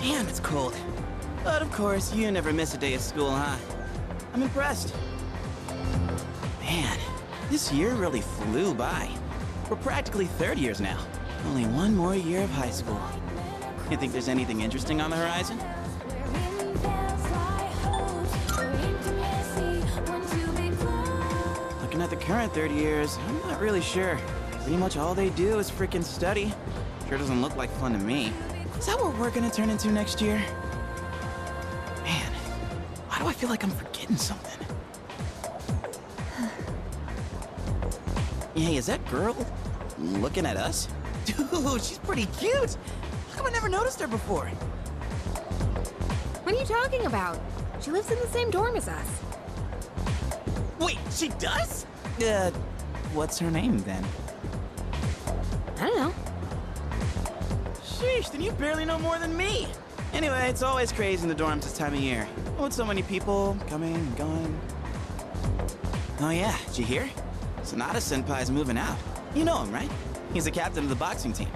Damn, it's cold. But of course, you never miss a day of school, huh? I'm impressed. Man, this year really flew by. We're practically third years now. Only one more year of high school. You think there's anything interesting on the horizon? Looking at the current third years, I'm not really sure. Pretty much all they do is freaking study. Sure doesn't look like fun to me. Is that what we're gonna turn into next year? Man, why do I feel like I'm forgetting something? Hey, is that girl looking at us? Dude, she's pretty cute! How come I never noticed her before? What are you talking about? She lives in the same dorm as us. Wait, she does? What's her name then? I don't know. Sheesh, then you barely know more than me! Anyway, it's always crazy in the dorms this time of year. With so many people coming and going. Oh yeah, did you hear? Sonata-senpai's moving out. You know him, right? He's the captain of the boxing team.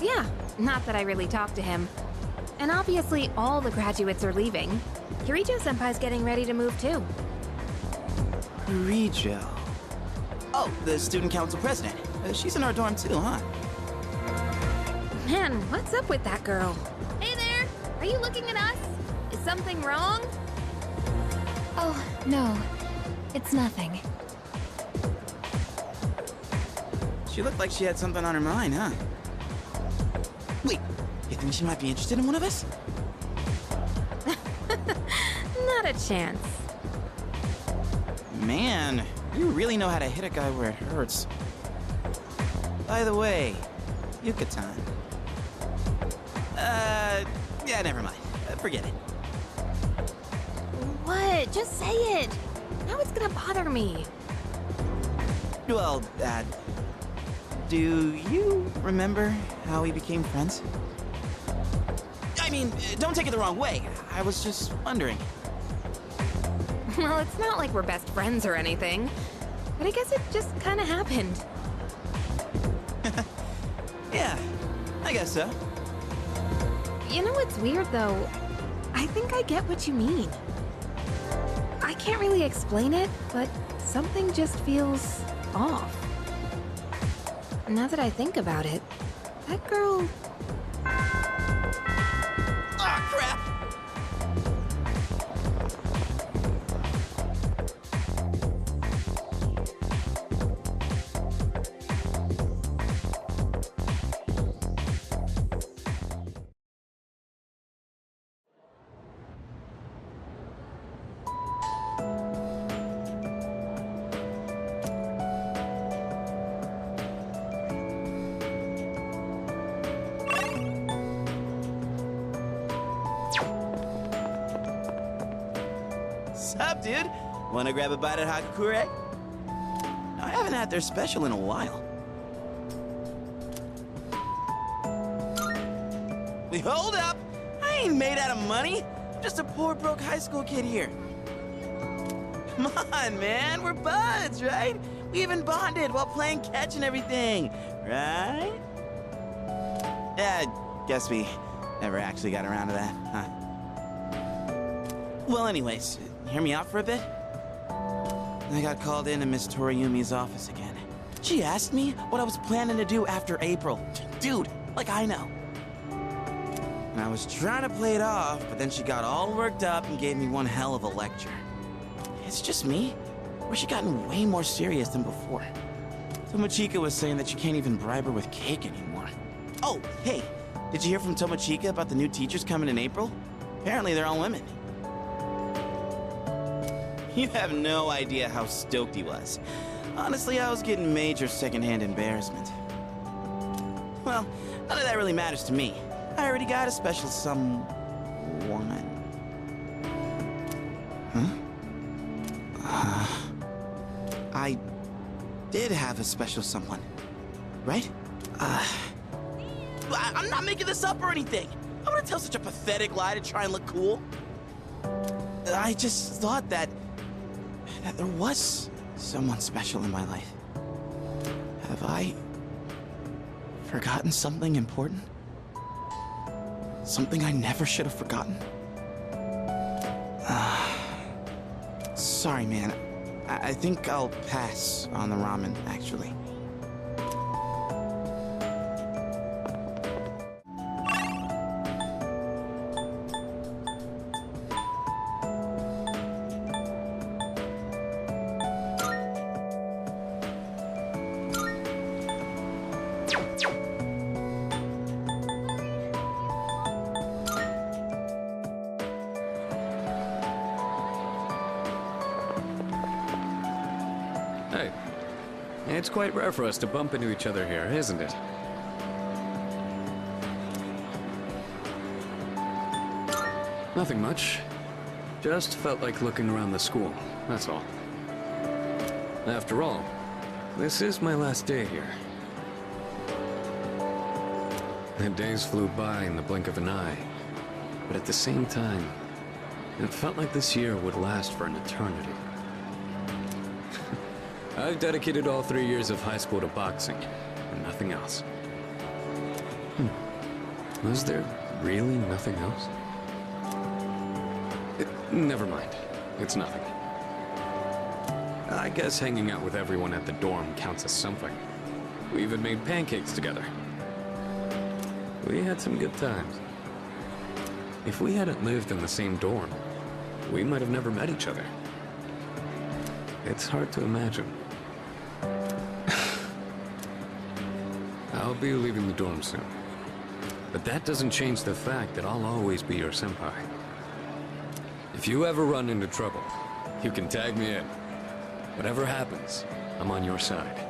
Yeah, not that I really talked to him. And obviously all the graduates are leaving. Kirijo-senpai's getting ready to move too. Kirijo. Oh, the student council president. She's in our dorm too, huh? Man, what's up with that girl? Hey there! Are you looking at us? Is something wrong? Oh, no. It's nothing. She looked like she had something on her mind, huh? Wait, you think she might be interested in one of us? Not a chance. Man, you really know how to hit a guy where it hurts. By the way, Yucatan. Yeah, never mind. Forget it. What? Just say it. Now it's gonna bother me. Well, do you remember how we became friends? I mean, don't take it the wrong way. I was just wondering. Well, it's not like we're best friends or anything. But I guess it just kinda happened. Yeah, I guess so. You know what's weird, though? I think I get what you mean. I can't really explain it, but something just feels off. Now that I think about it, that girl... Ah, crap! Sup, dude? Wanna grab a bite at Hakakure? I haven't had their special in a while. Wait, hold up! I ain't made out of money. I'm just a poor, broke high school kid here. Come on, man. We're buds, right? We even bonded while playing catch and everything, right? Yeah, guess we never actually got around to that, huh? Well, anyways, hear me out for a bit? I got called into Miss Toriyumi's office again. She asked me what I was planning to do after April. Dude, like I know. And I was trying to play it off, but then she got all worked up and gave me one hell of a lecture. It's just me? Or has she gotten way more serious than before? Tomochika was saying that you can't even bribe her with cake anymore. Oh, hey, did you hear from Tomochika about the new teachers coming in April? Apparently they're all women. You have no idea how stoked he was. Honestly, I was getting major secondhand embarrassment. Well, none of that really matters to me. I already got a special someone. Huh? I did have a special someone, right? I'm not making this up or anything. I wouldn't tell such a pathetic lie to try and look cool. I just thought that there was someone special in my life. Have I forgotten something important? Something I never should have forgotten. Sorry, man. I think I'll pass on the ramen, actually. Hey, it's quite rare for us to bump into each other here, isn't it? Nothing much. Just felt like looking around the school, that's all. After all, this is my last day here. The days flew by in the blink of an eye, but at the same time, it felt like this year would last for an eternity. I've dedicated all 3 years of high school to boxing, and nothing else. Was there really nothing else? Never mind. It's nothing. I guess hanging out with everyone at the dorm counts as something. We even made pancakes together. We had some good times. If we hadn't lived in the same dorm, we might have never met each other. It's hard to imagine. I'll be leaving the dorm soon. But that doesn't change the fact that I'll always be your senpai. If you ever run into trouble, you can tag me in. Whatever happens, I'm on your side.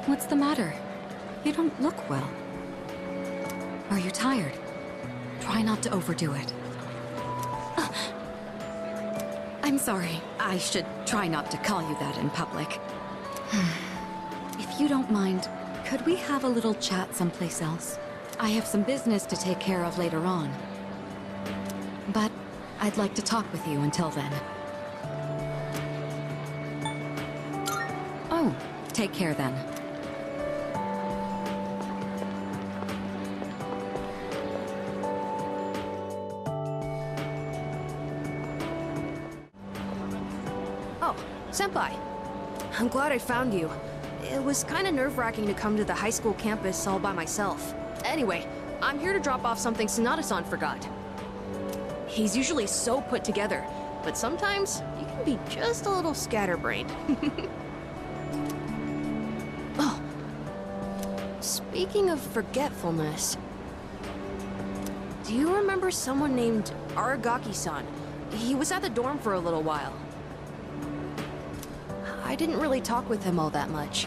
What's the matter? You don't look well. Are you tired? Try not to overdo it. I'm sorry. I should try not to call you that in public. If you don't mind, could we have a little chat someplace else? I have some business to take care of later on. But I'd like to talk with you until then. Oh, take care then. Oh, Senpai. I'm glad I found you. It was kind of nerve-wracking to come to the high school campus all by myself. Anyway, I'm here to drop off something Sonata-san forgot. He's usually so put together, but sometimes you can be just a little scatterbrained. Oh. Speaking of forgetfulness, do you remember someone named Aragaki-san? He was at the dorm for a little while. I didn't really talk with him all that much.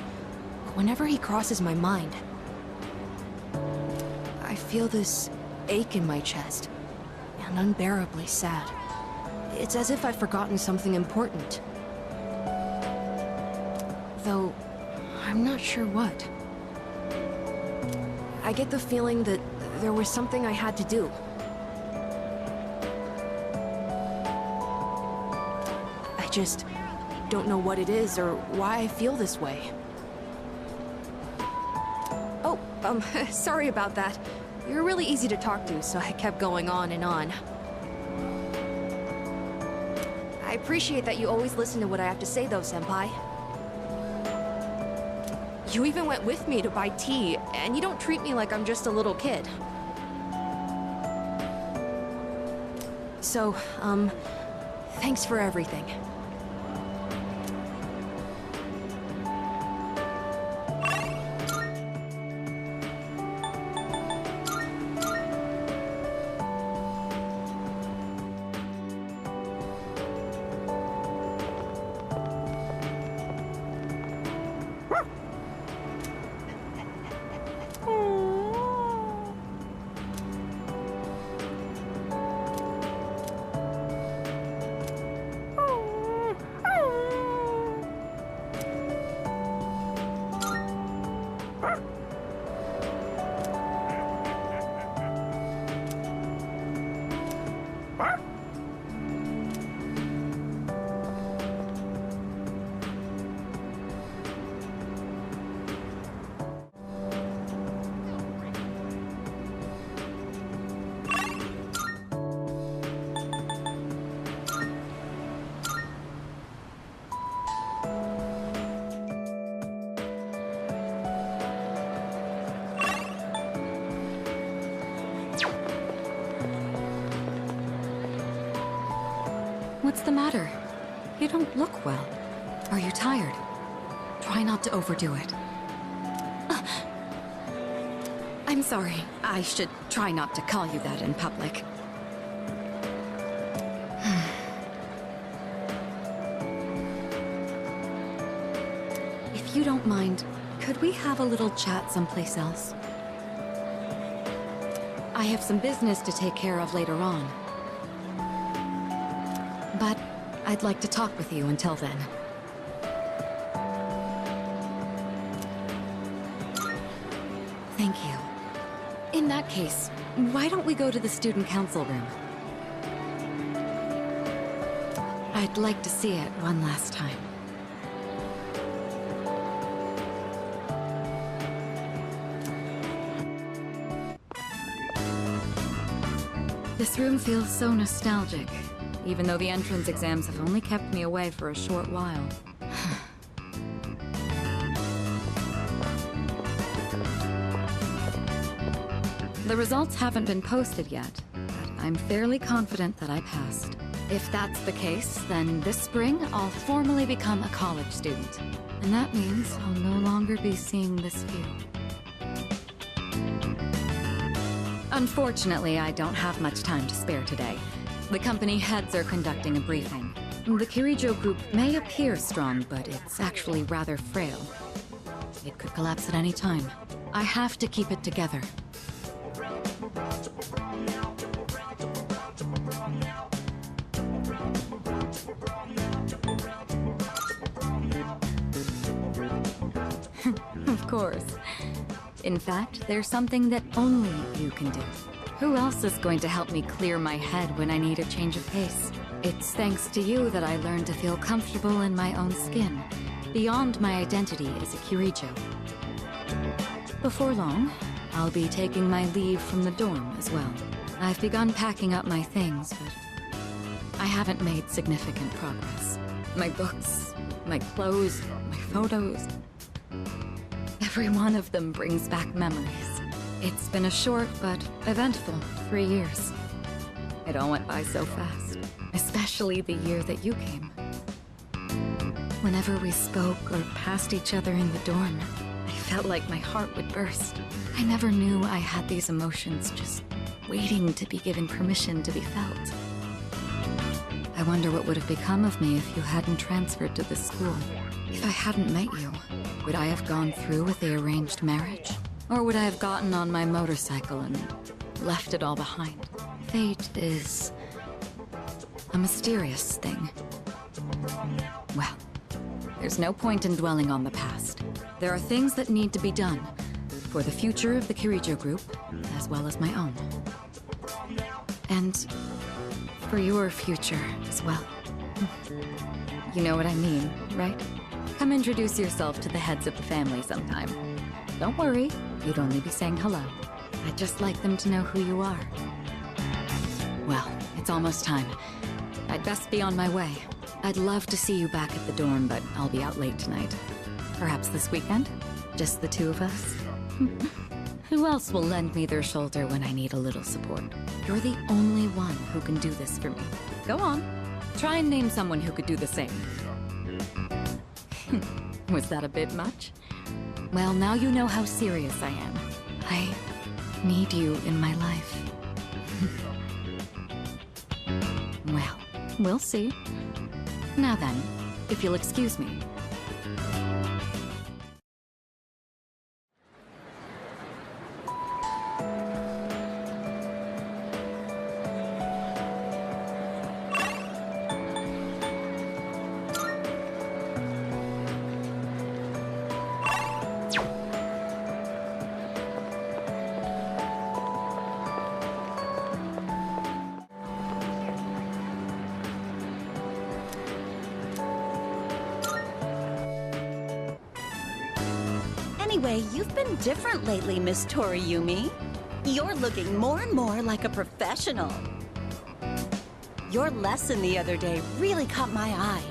Whenever he crosses my mind, I feel this ache in my chest, and unbearably sad. It's as if I've forgotten something important. Though, I'm not sure what. I get the feeling that there was something I had to do. I just don't know what it is or why I feel this way. Oh, sorry about that. You're really easy to talk to, so I kept going on and on. I appreciate that you always listen to what I have to say, though, Senpai. You even went with me to buy tea, and you don't treat me like I'm just a little kid. So, thanks for everything. What's the matter? You don't look well. Are you tired? Try not to overdo it. I'm sorry. I should try not to call you that in public. If you don't mind, could we have a little chat someplace else? I have some business to take care of later on. But I'd like to talk with you until then. Thank you. In that case, why don't we go to the student council room? I'd like to see it one last time. This room feels so nostalgic, even though the entrance exams have only kept me away for a short while. The results haven't been posted yet, but I'm fairly confident that I passed. If that's the case, then this spring I'll formally become a college student. And that means I'll no longer be seeing this view. Unfortunately, I don't have much time to spare today. The company heads are conducting a briefing. The Kirijo group may appear strong, but it's actually rather frail. It could collapse at any time. I have to keep it together. Of course. In fact, there's something that only you can do. Who else is going to help me clear my head when I need a change of pace? It's thanks to you that I learned to feel comfortable in my own skin, beyond my identity as a Kirijo. Before long, I'll be taking my leave from the dorm as well. I've begun packing up my things, but I haven't made significant progress. My books, my clothes, my photos. Every one of them brings back memories. It's been a short but eventful 3 years. It all went by so fast, especially the year that you came. Whenever we spoke or passed each other in the dorm, I felt like my heart would burst. I never knew I had these emotions just waiting to be given permission to be felt. I wonder what would have become of me if you hadn't transferred to this school. If I hadn't met you, would I have gone through with the arranged marriage? Or would I have gotten on my motorcycle and left it all behind? Fate is a mysterious thing. Well, there's no point in dwelling on the past. There are things that need to be done for the future of the Kirijo group, as well as my own. And for your future as well. You know what I mean, right? Come introduce yourself to the heads of the family sometime. Don't worry, you'd only be saying hello. I'd just like them to know who you are. Well, it's almost time. I'd best be on my way. I'd love to see you back at the dorm, but I'll be out late tonight. Perhaps this weekend? Just the two of us? Who else will lend me their shoulder when I need a little support? You're the only one who can do this for me. Go on. Try and name someone who could do the same. Was that a bit much? Well, now you know how serious I am. I need you in my life. Well, we'll see. Now then, if you'll excuse me. Anyway, you've been different lately, Miss Toriyumi. You're looking more and more like a professional. Your lesson the other day really caught my eye.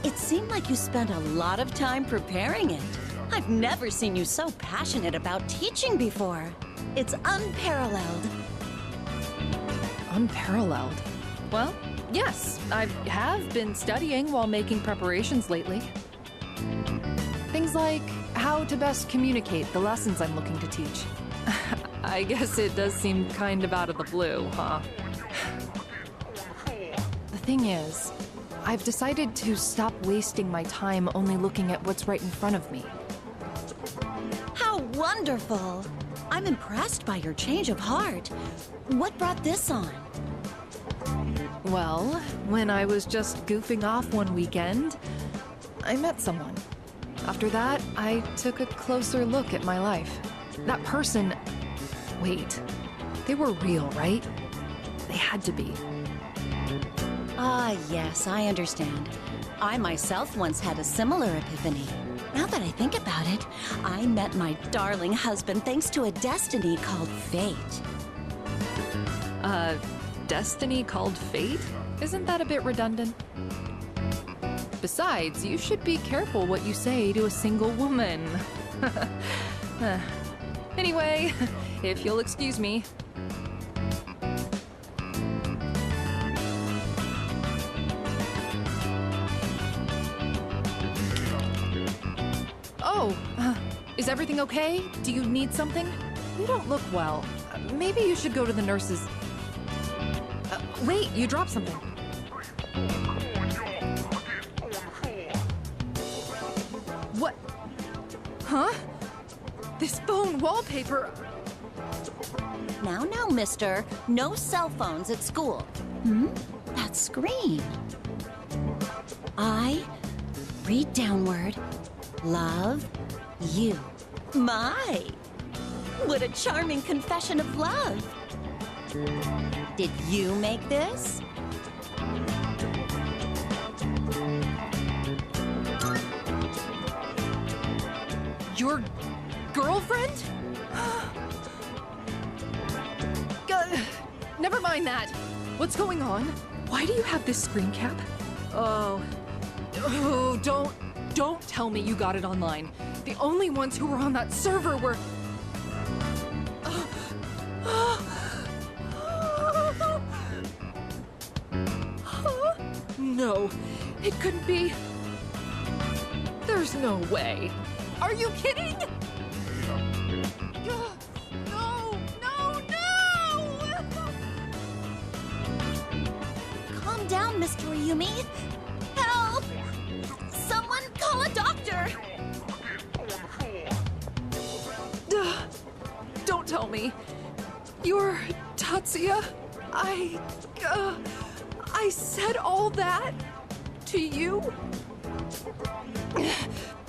It seemed like you spent a lot of time preparing it. I've never seen you so passionate about teaching before. It's unparalleled. Unparalleled. Well, yes, I have been studying while making preparations lately. Things like how to best communicate the lessons I'm looking to teach. I guess it does seem kind of out of the blue, huh? The thing is, I've decided to stop wasting my time only looking at what's right in front of me. How wonderful! I'm impressed by your change of heart. What brought this on? Well, when I was just goofing off one weekend, I met someone. After that, I took a closer look at my life. That person... Wait, they were real, right? They had to be. Ah, yes, I understand. I myself once had a similar epiphany. Now that I think about it, I met my darling husband thanks to a destiny called fate. Destiny called fate? Isn't that a bit redundant? Besides, you should be careful what you say to a single woman. Anyway, if you'll excuse me. Oh, is everything okay? Do you need something? You don't look well. Maybe you should go to the nurses. Wait, you dropped something. What? Huh? This phone wallpaper... Now, mister. No cell phones at school. That screen. I read downward. Love you. My! What a charming confession of love. Did you make this? Your girlfriend? Never mind that. What's going on? Why do you have this screen cap? Oh, don't tell me you got it online. The only ones who were on that server were... No, it couldn't be. There's no way. Are you kidding? No! Calm down, Miss Toriyumi. Help! Someone call a doctor! Don't tell me. You're Tatsuya? I said all that to you?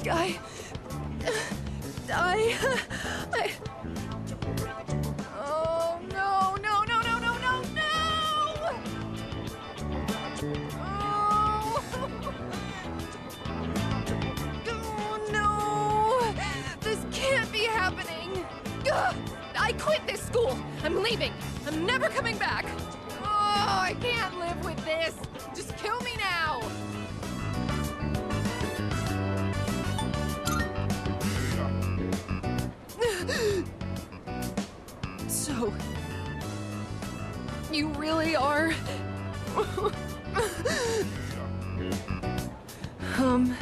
I... Oh, no! Oh, no! This can't be happening! I quit this school! I'm leaving! I'm never coming back! Oh, I can't live with this! Just kill me now! So, you really are... I'm...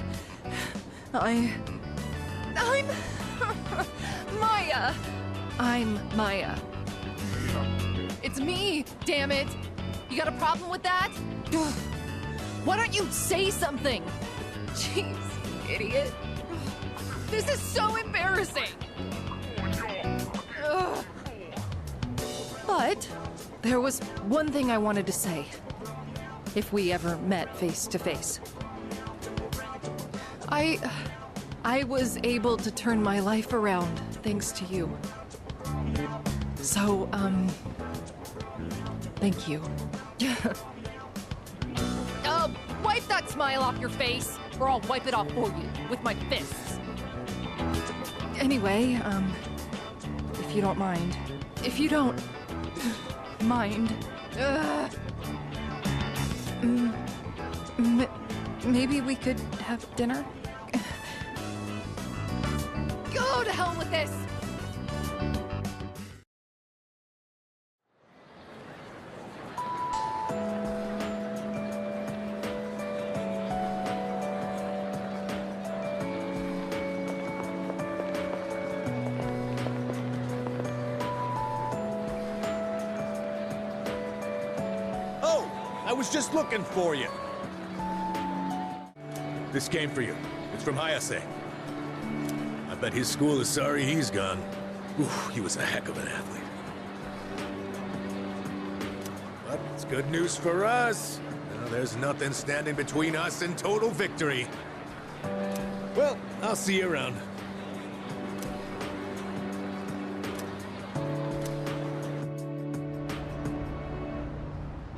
Maya! I'm Maya. It's me, damn it! You got a problem with that? Why don't you say something? Jeez, idiot. This is so embarrassing! Ugh. But there was one thing I wanted to say. If we ever met face to face. I was able to turn my life around thanks to you. So, thank you. Wipe that smile off your face, or I'll wipe it off for you with my fists. Anyway, if you don't mind. If you don't mind. Maybe we could have dinner? Go to hell with this! I was just looking for you. This came for you. It's from Hayase. I bet his school is sorry he's gone. Ooh, he was a heck of an athlete. But it's good news for us. Now, there's nothing standing between us and total victory. Well, I'll see you around.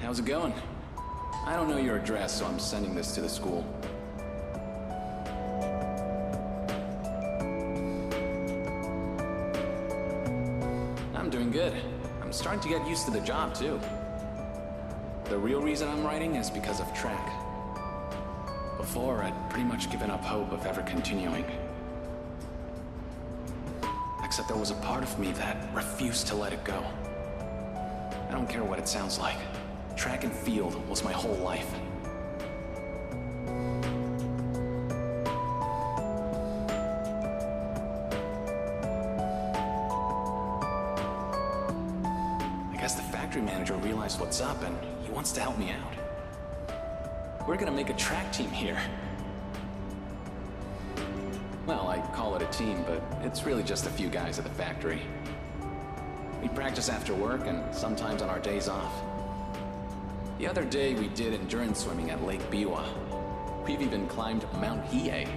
How's it going? I don't know your address, so I'm sending this to the school. I'm doing good. I'm starting to get used to the job, too. The real reason I'm writing is because of track. Before, I'd pretty much given up hope of ever continuing. Except there was a part of me that refused to let it go. I don't care what it sounds like. Track and field was my whole life. I guess the factory manager realized what's up and he wants to help me out. We're gonna make a track team here. Well, I call it a team, but it's really just a few guys at the factory. We practice after work and sometimes on our days off. The other day we did endurance swimming at Lake Biwa. We've even climbed Mount Hiei.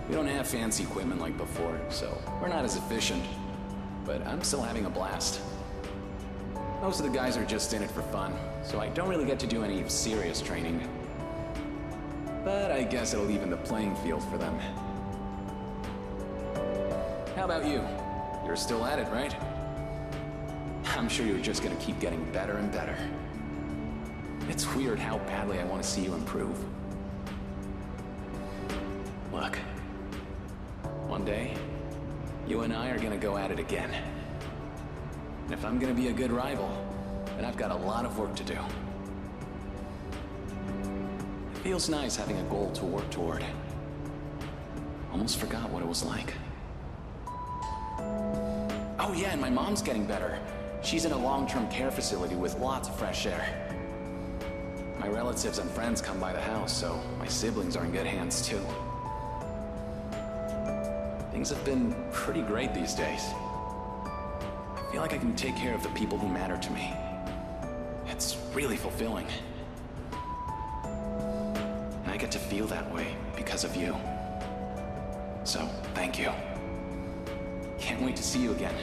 We don't have fancy equipment like before, so we're not as efficient. But I'm still having a blast. Most of the guys are just in it for fun, so I don't really get to do any serious training. But I guess it'll even the playing field for them. How about you? You're still at it, right? I'm sure you're just gonna keep getting better and better. It's weird how badly I want to see you improve. Look, one day, you and I are gonna go at it again. And if I'm gonna be a good rival, then I've got a lot of work to do. It feels nice having a goal to work toward. Almost forgot what it was like. Oh yeah, and my mom's getting better. She's in a long-term care facility with lots of fresh air. My relatives and friends come by the house, so my siblings are in good hands too. Things have been pretty great these days. I feel like I can take care of the people who matter to me. It's really fulfilling. And I get to feel that way because of you. So, thank you. Can't wait to see you again.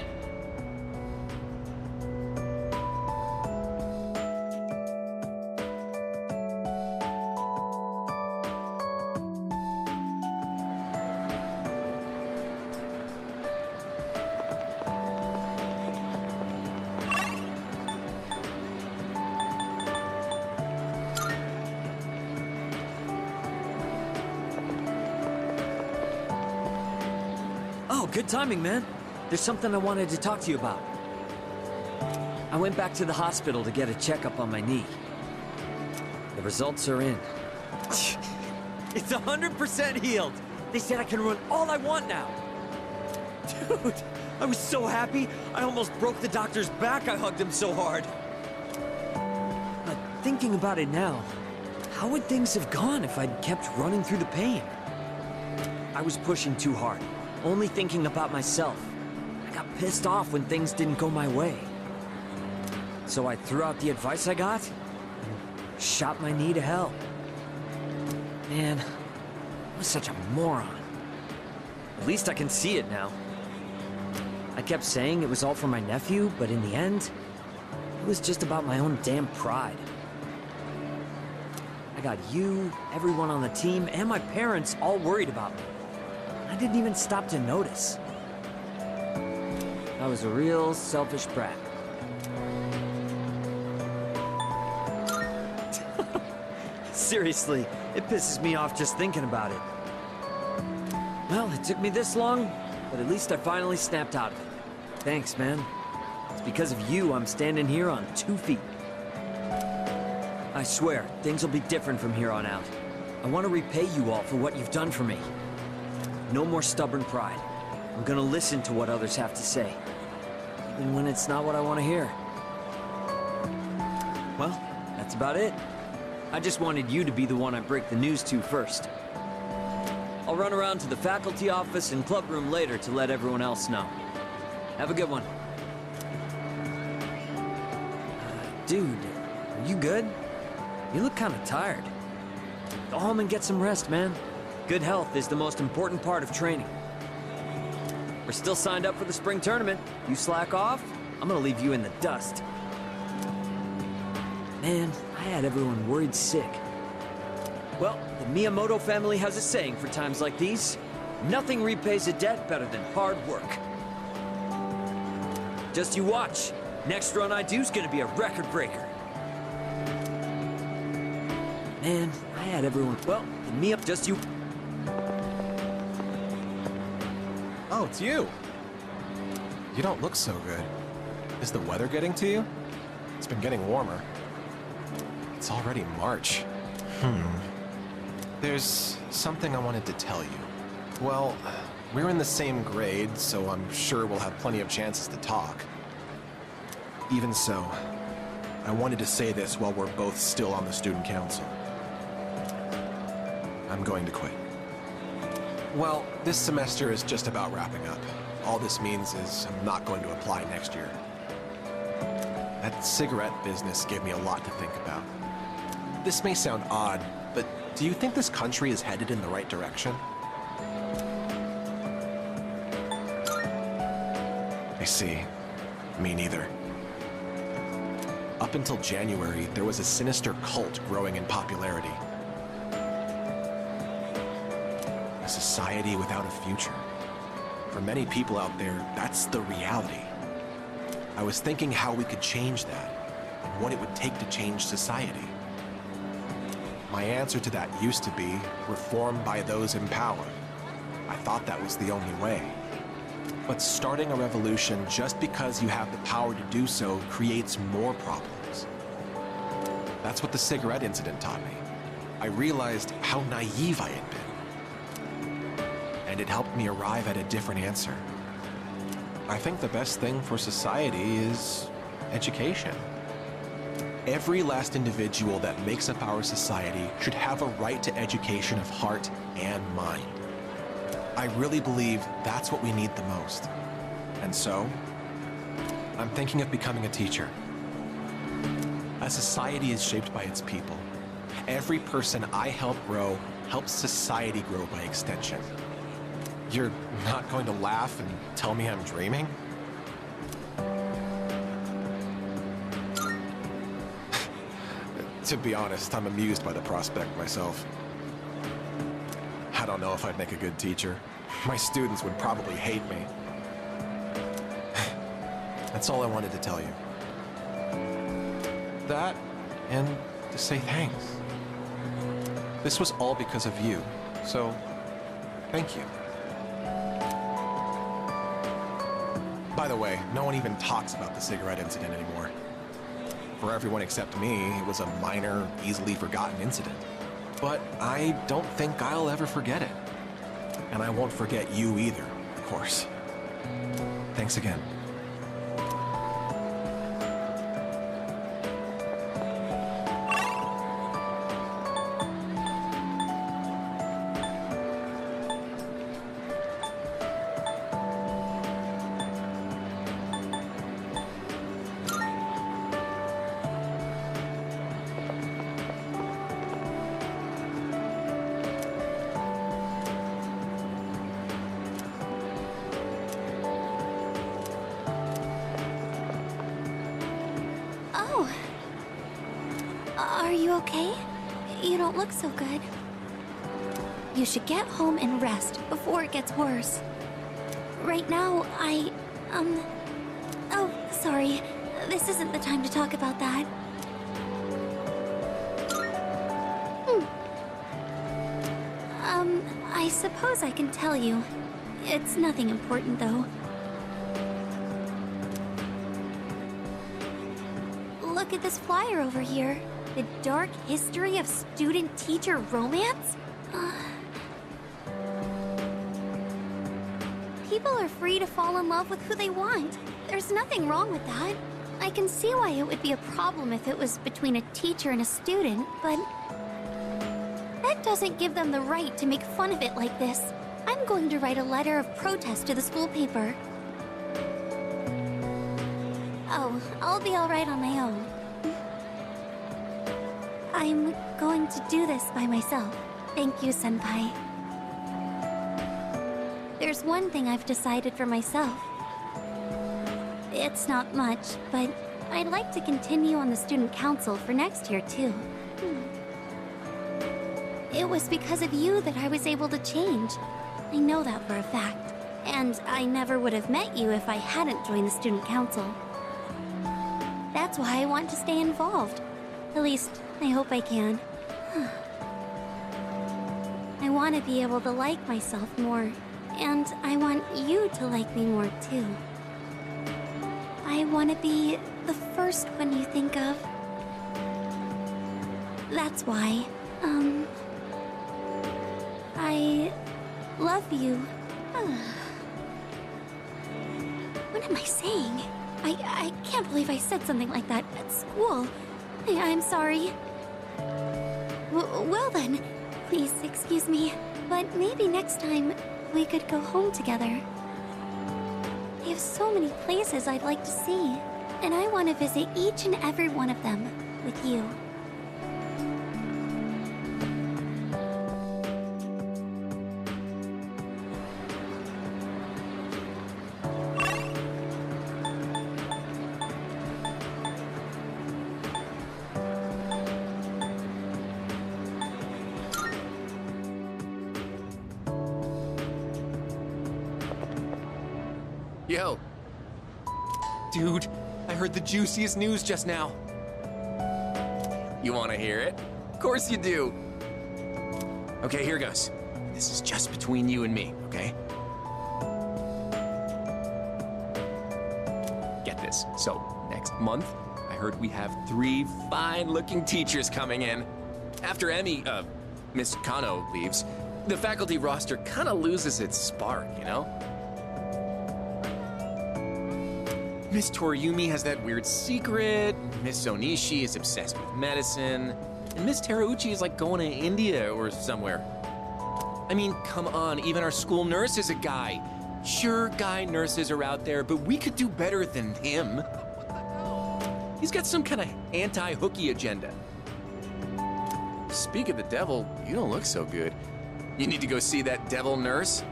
Oh, good timing, man. There's something I wanted to talk to you about. I went back to the hospital to get a checkup on my knee. The results are in. It's 100% healed. They said I can run all I want now. Dude, I was so happy. I almost broke the doctor's back. I hugged him so hard. But thinking about it now, how would things have gone if I'd kept running through the pain? I was pushing too hard, only thinking about myself. I got pissed off when things didn't go my way. So I threw out the advice I got and shot my knee to hell. Man, I was such a moron. At least I can see it now. I kept saying it was all for my nephew, but in the end, it was just about my own damn pride. I got you, everyone on the team, and my parents all worried about me. I didn't even stop to notice. I was a real selfish brat. Seriously, it pisses me off just thinking about it. Well, it took me this long, but at least I finally snapped out of it. Thanks, man. It's because of you I'm standing here on 2 feet. I swear, things will be different from here on out. I want to repay you all for what you've done for me. No more stubborn pride. I'm gonna listen to what others have to say, even when it's not what I want to hear. Well, that's about it. I just wanted you to be the one I break the news to first. I'll run around to the faculty office and club room later to let everyone else know. Have a good one. Dude, are you good? You look kind of tired. Go home and get some rest, man. Good health is the most important part of training. We're still signed up for the spring tournament. You slack off, I'm gonna leave you in the dust. Man, I had everyone worried sick. Well, the Miyamoto family has a saying for times like these. Nothing repays a debt better than hard work. Just you watch. Next run I do's gonna be a record breaker. Man, I had everyone... Well, the just you... Oh, it's you. You don't look so good. Is the weather getting to you? It's been getting warmer. It's already March. There's something I wanted to tell you. Well, we're in the same grade, so I'm sure we'll have plenty of chances to talk. Even so, I wanted to say this while we're both still on the student council. I'm going to quit. Well, this semester is just about wrapping up. All this means is I'm not going to apply next year. That cigarette business gave me a lot to think about. This may sound odd, but do you think this country is headed in the right direction? I see. Me neither. Up until January, there was a sinister cult growing in popularity. A society without a future. For many people out there, that's the reality. I was thinking how we could change that, and what it would take to change society. My answer to that used to be reform by those in power. I thought that was the only way. But starting a revolution just because you have the power to do so creates more problems. That's what the cigarette incident taught me. I realized how naive I had been. And it helped me arrive at a different answer. I think the best thing for society is education. Every last individual that makes up our society should have a right to education of heart and mind. I really believe that's what we need the most. And so, I'm thinking of becoming a teacher. A society is shaped by its people. Every person I help grow helps society grow by extension. You're not going to laugh and tell me I'm dreaming? To be honest, I'm amused by the prospect myself. I don't know if I'd make a good teacher. My students would probably hate me. That's all I wanted to tell you. That, and to say thanks. This was all because of you, so thank you. By the way, no one even talks about the cigarette incident anymore. For everyone except me, it was a minor, easily forgotten incident. But I don't think I'll ever forget it. And I won't forget you either, of course. Thanks again. Oh. Are you okay? You don't look so good. You should get home and rest before it gets worse. Right now, Oh, sorry. This isn't the time to talk about that. I suppose I can tell you. It's nothing important, though. Look at this flyer over here. The dark history of student-teacher romance? People are free to fall in love with who they want. There's nothing wrong with that. I can see why it would be a problem if it was between a teacher and a student, but that doesn't give them the right to make fun of it like this. I'm going to write a letter of protest to the school paper. Oh, I'll be all right on my own. I'm going to do this by myself. Thank you, Senpai. There's one thing I've decided for myself. It's not much, but I'd like to continue on the student council for next year, too. It was because of you that I was able to change. I know that for a fact. And I never would have met you if I hadn't joined the student council. That's why I want to stay involved. At least, I hope I can. I want to be able to like myself more. And I want you to like me more, too. I want to be the first one you think of. That's why, I love you. What am I saying? I can't believe I said something like that at school. I'm sorry. Well then, please excuse me, but maybe next time we could go home together. I have so many places I'd like to see, and I want to visit each and every one of them with you. Yo. Dude, I heard the juiciest news just now. You want to hear it? Of course you do. Okay, here goes. This is just between you and me, okay? Get this. So, next month, I heard we have 3 fine-looking teachers coming in. After Miss Kano leaves, the faculty roster kind of loses its spark, you know? Miss Toriumi has that weird secret, Miss Onishi is obsessed with medicine, and Miss Terauchi is like going to India or somewhere. I mean, come on, even our school nurse is a guy. Sure, guy nurses are out there, but we could do better than him. He's got some kind of anti-hooky agenda. Speak of the devil, you don't look so good. You need to go see that devil nurse?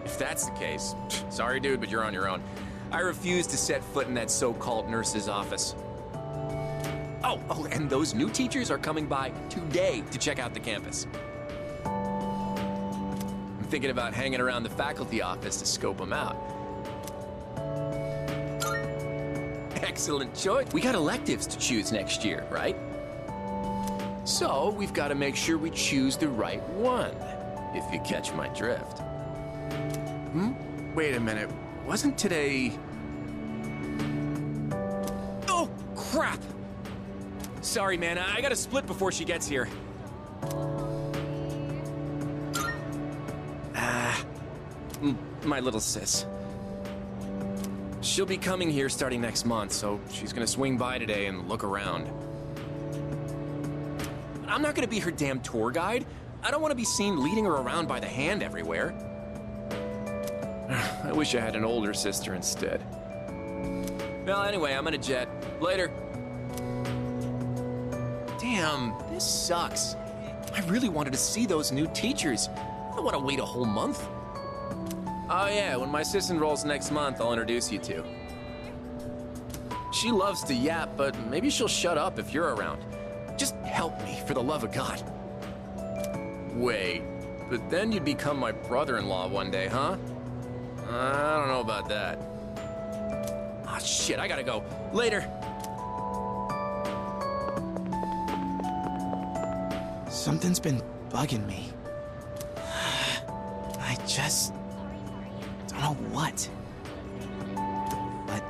If that's the case, sorry dude, but you're on your own. I refuse to set foot in that so-called nurse's office. Oh, and those new teachers are coming by today to check out the campus. I'm thinking about hanging around the faculty office to scope them out. Excellent choice. We got electives to choose next year, right? So, we've got to make sure we choose the right one, if you catch my drift. Wait a minute. Wasn't today... Oh, crap! Sorry, man. I gotta split before she gets here. My little sis. She'll be coming here starting next month, so she's gonna swing by today and look around. I'm not gonna be her damn tour guide. I don't want to be seen leading her around by the hand everywhere. I wish I had an older sister instead. Well, anyway, I'm gonna jet. Later. Damn, this sucks. I really wanted to see those new teachers. I don't want to wait a whole month. Oh yeah, when my sis enrolls next month, I'll introduce you to. She loves to yap, but maybe she'll shut up if you're around. Just help me, for the love of God. Wait, but then you'd become my brother-in-law one day, huh? I don't know about that. Ah, shit, I gotta go. Later. Something's been bugging me. I just don't know what. But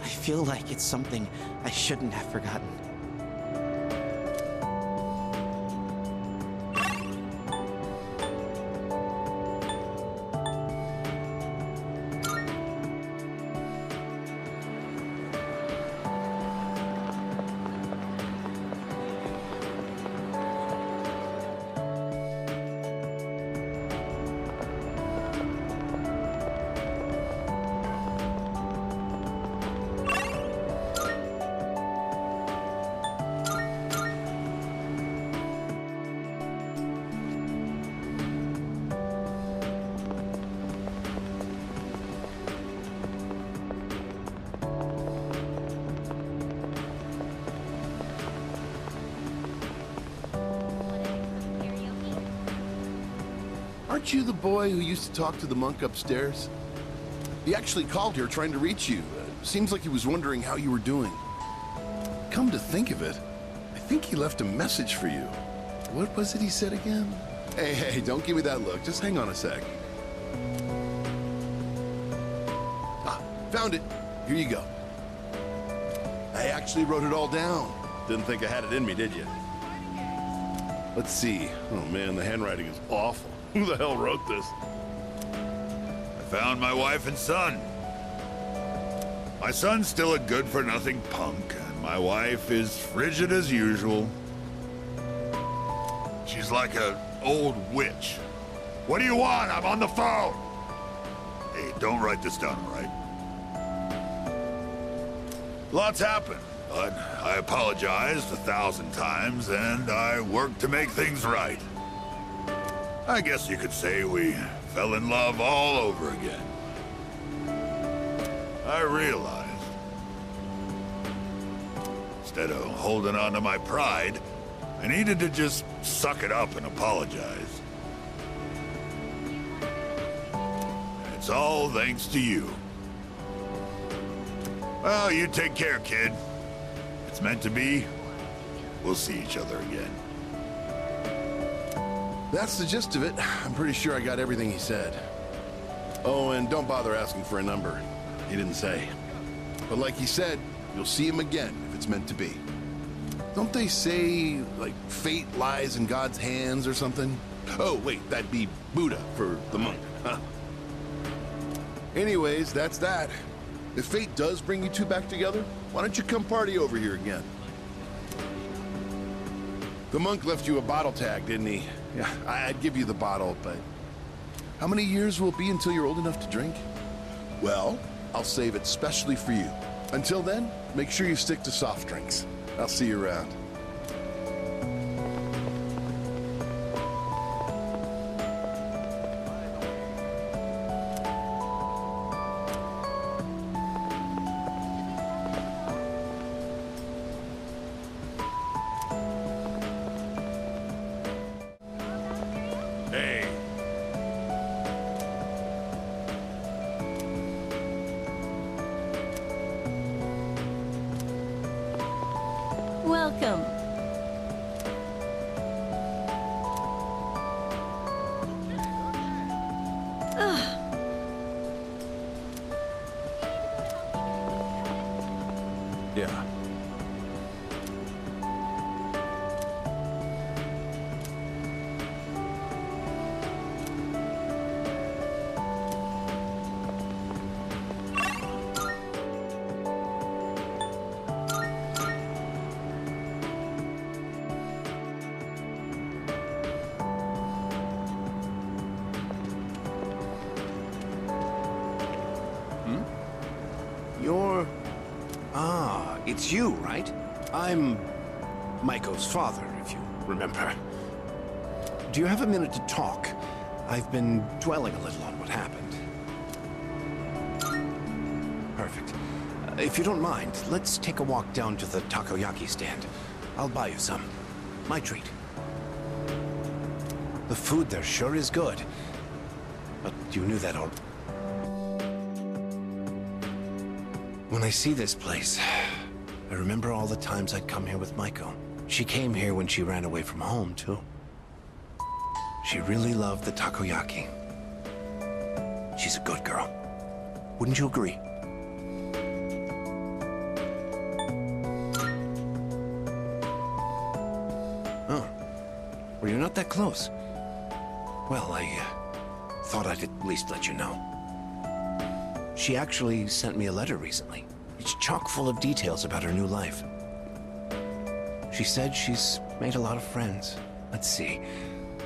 I feel like it's something I shouldn't have forgotten. Aren't you the boy who used to talk to the monk upstairs? He actually called here trying to reach you. Seems like he was wondering how you were doing. Come to think of it, I think he left a message for you. What was it he said again? Hey, don't give me that look. Just hang on a sec. Ah, found it. Here you go. I actually wrote it all down. Didn't think I had it in me, did you? Let's see. Oh man, the handwriting is awful. Who the hell wrote this? I found my wife and son. My son's still a good-for-nothing punk, and my wife is frigid as usual. She's like an old witch. What do you want? I'm on the phone! Hey, don't write this down, all right? Lots happened, but I apologized 1,000 times, and I worked to make things right. I guess you could say we fell in love all over again. I realized, instead of holding on to my pride, I needed to just suck it up and apologize. It's all thanks to you. Well, you take care, kid. It's meant to be. We'll see each other again. That's the gist of it. I'm pretty sure I got everything he said. Oh, and don't bother asking for a number. He didn't say. But like he said, you'll see him again if it's meant to be. Don't they say, like, fate lies in God's hands or something? Oh, wait, that'd be Buddha for the monk, huh? Anyways, that's that. If fate does bring you two back together, why don't you come party over here again? The monk left you a bottle tag, didn't he? Yeah, I'd give you the bottle, but how many years will it be until you're old enough to drink? Well, I'll save it specially for you. Until then, make sure you stick to soft drinks. I'll see you around. Hey. Welcome. Yeah. You're... Ah, it's you, right? I'm Maiko's father, if you remember. Do you have a minute to talk? I've been dwelling a little on what happened. Perfect. If you don't mind, let's take a walk down to the takoyaki stand. I'll buy you some. My treat. The food there sure is good. But you knew that already. When I see this place, I remember all the times I'd come here with Maiko. She came here when she ran away from home, too. She really loved the takoyaki. She's a good girl. Wouldn't you agree? Oh. Well, you're not that close. Well, I thought I'd at least let you know. She actually sent me a letter recently. It's chock full of details about her new life. She said she's made a lot of friends. Let's see.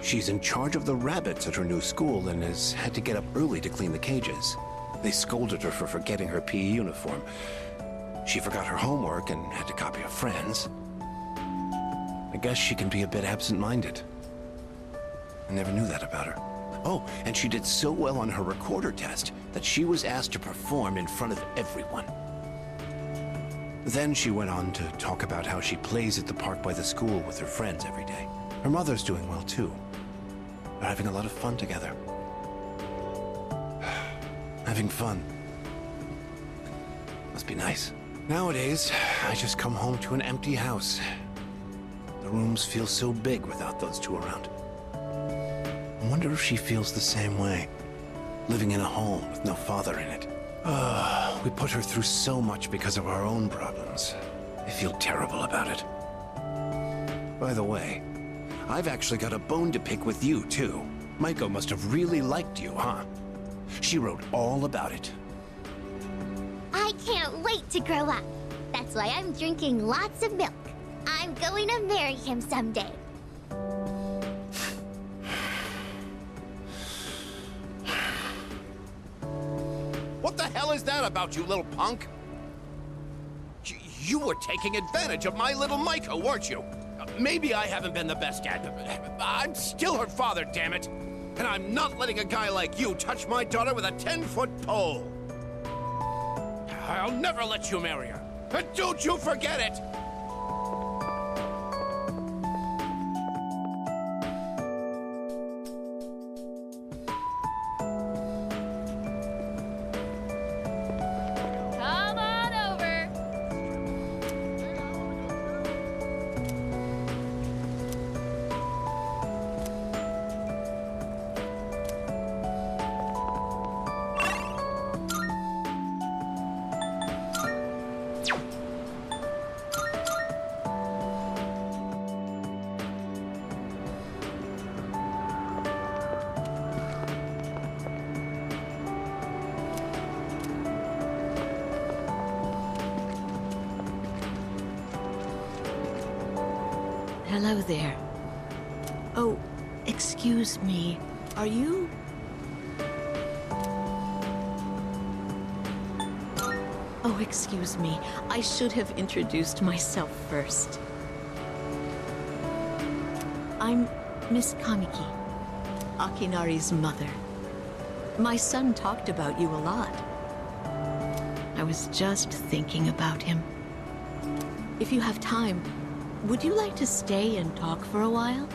She's in charge of the rabbits at her new school and has had to get up early to clean the cages. They scolded her for forgetting her PE uniform. She forgot her homework and had to copy a friend's. I guess she can be a bit absent-minded. I never knew that about her. Oh, and she did so well on her recorder test that she was asked to perform in front of everyone. Then she went on to talk about how she plays at the park by the school with her friends every day. Her mother's doing well, too. They're having a lot of fun together. Having fun. Must be nice. Nowadays, I just come home to an empty house. The rooms feel so big without those two around. I wonder if she feels the same way. Living in a home with no father in it. We put her through so much because of our own problems. I feel terrible about it. By the way, I've actually got a bone to pick with you, too. Maiko must have really liked you, huh? She wrote all about it. I can't wait to grow up. That's why I'm drinking lots of milk. I'm going to marry him someday. What the hell is that about, you little punk? You were taking advantage of my little Maiko, weren't you? Maybe I haven't been the best dad, but I'm still her father, damn it. And I'm not letting a guy like you touch my daughter with a 10-foot pole. I'll never let you marry her. And don't you forget it! Come on over. Hello there. Oh, excuse me. Are you... Oh, excuse me. I should have introduced myself first. I'm Miss Kamiki, Akinari's mother. My son talked about you a lot. I was just thinking about him. If you have time, would you like to stay and talk for a while?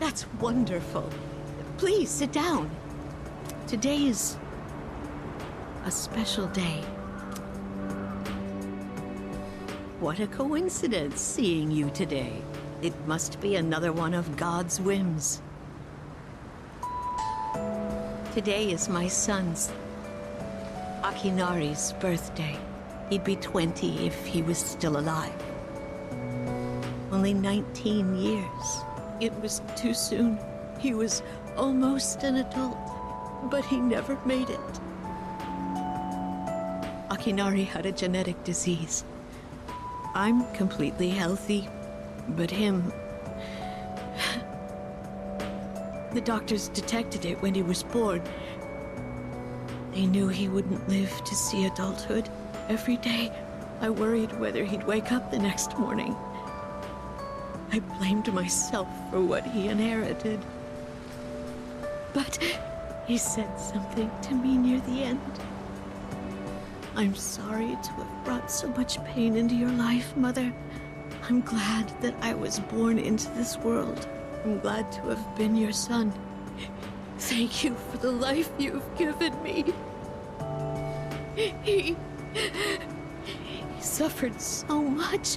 That's wonderful. Please sit down. Today is a special day. What a coincidence seeing you today. It must be another one of God's whims. Today is my son's, Akinari's, birthday. He'd be 20 if he was still alive. Only 19 years. It was too soon. He was almost an adult, but he never made it. Akinari had a genetic disease. I'm completely healthy, but him... The doctors detected it when he was born. They knew he wouldn't live to see adulthood. Every day, I worried whether he'd wake up the next morning. I blamed myself for what he inherited. But he said something to me near the end. I'm sorry to have brought so much pain into your life, Mother. I'm glad that I was born into this world. I'm glad to have been your son. Thank you for the life you've given me. He suffered so much,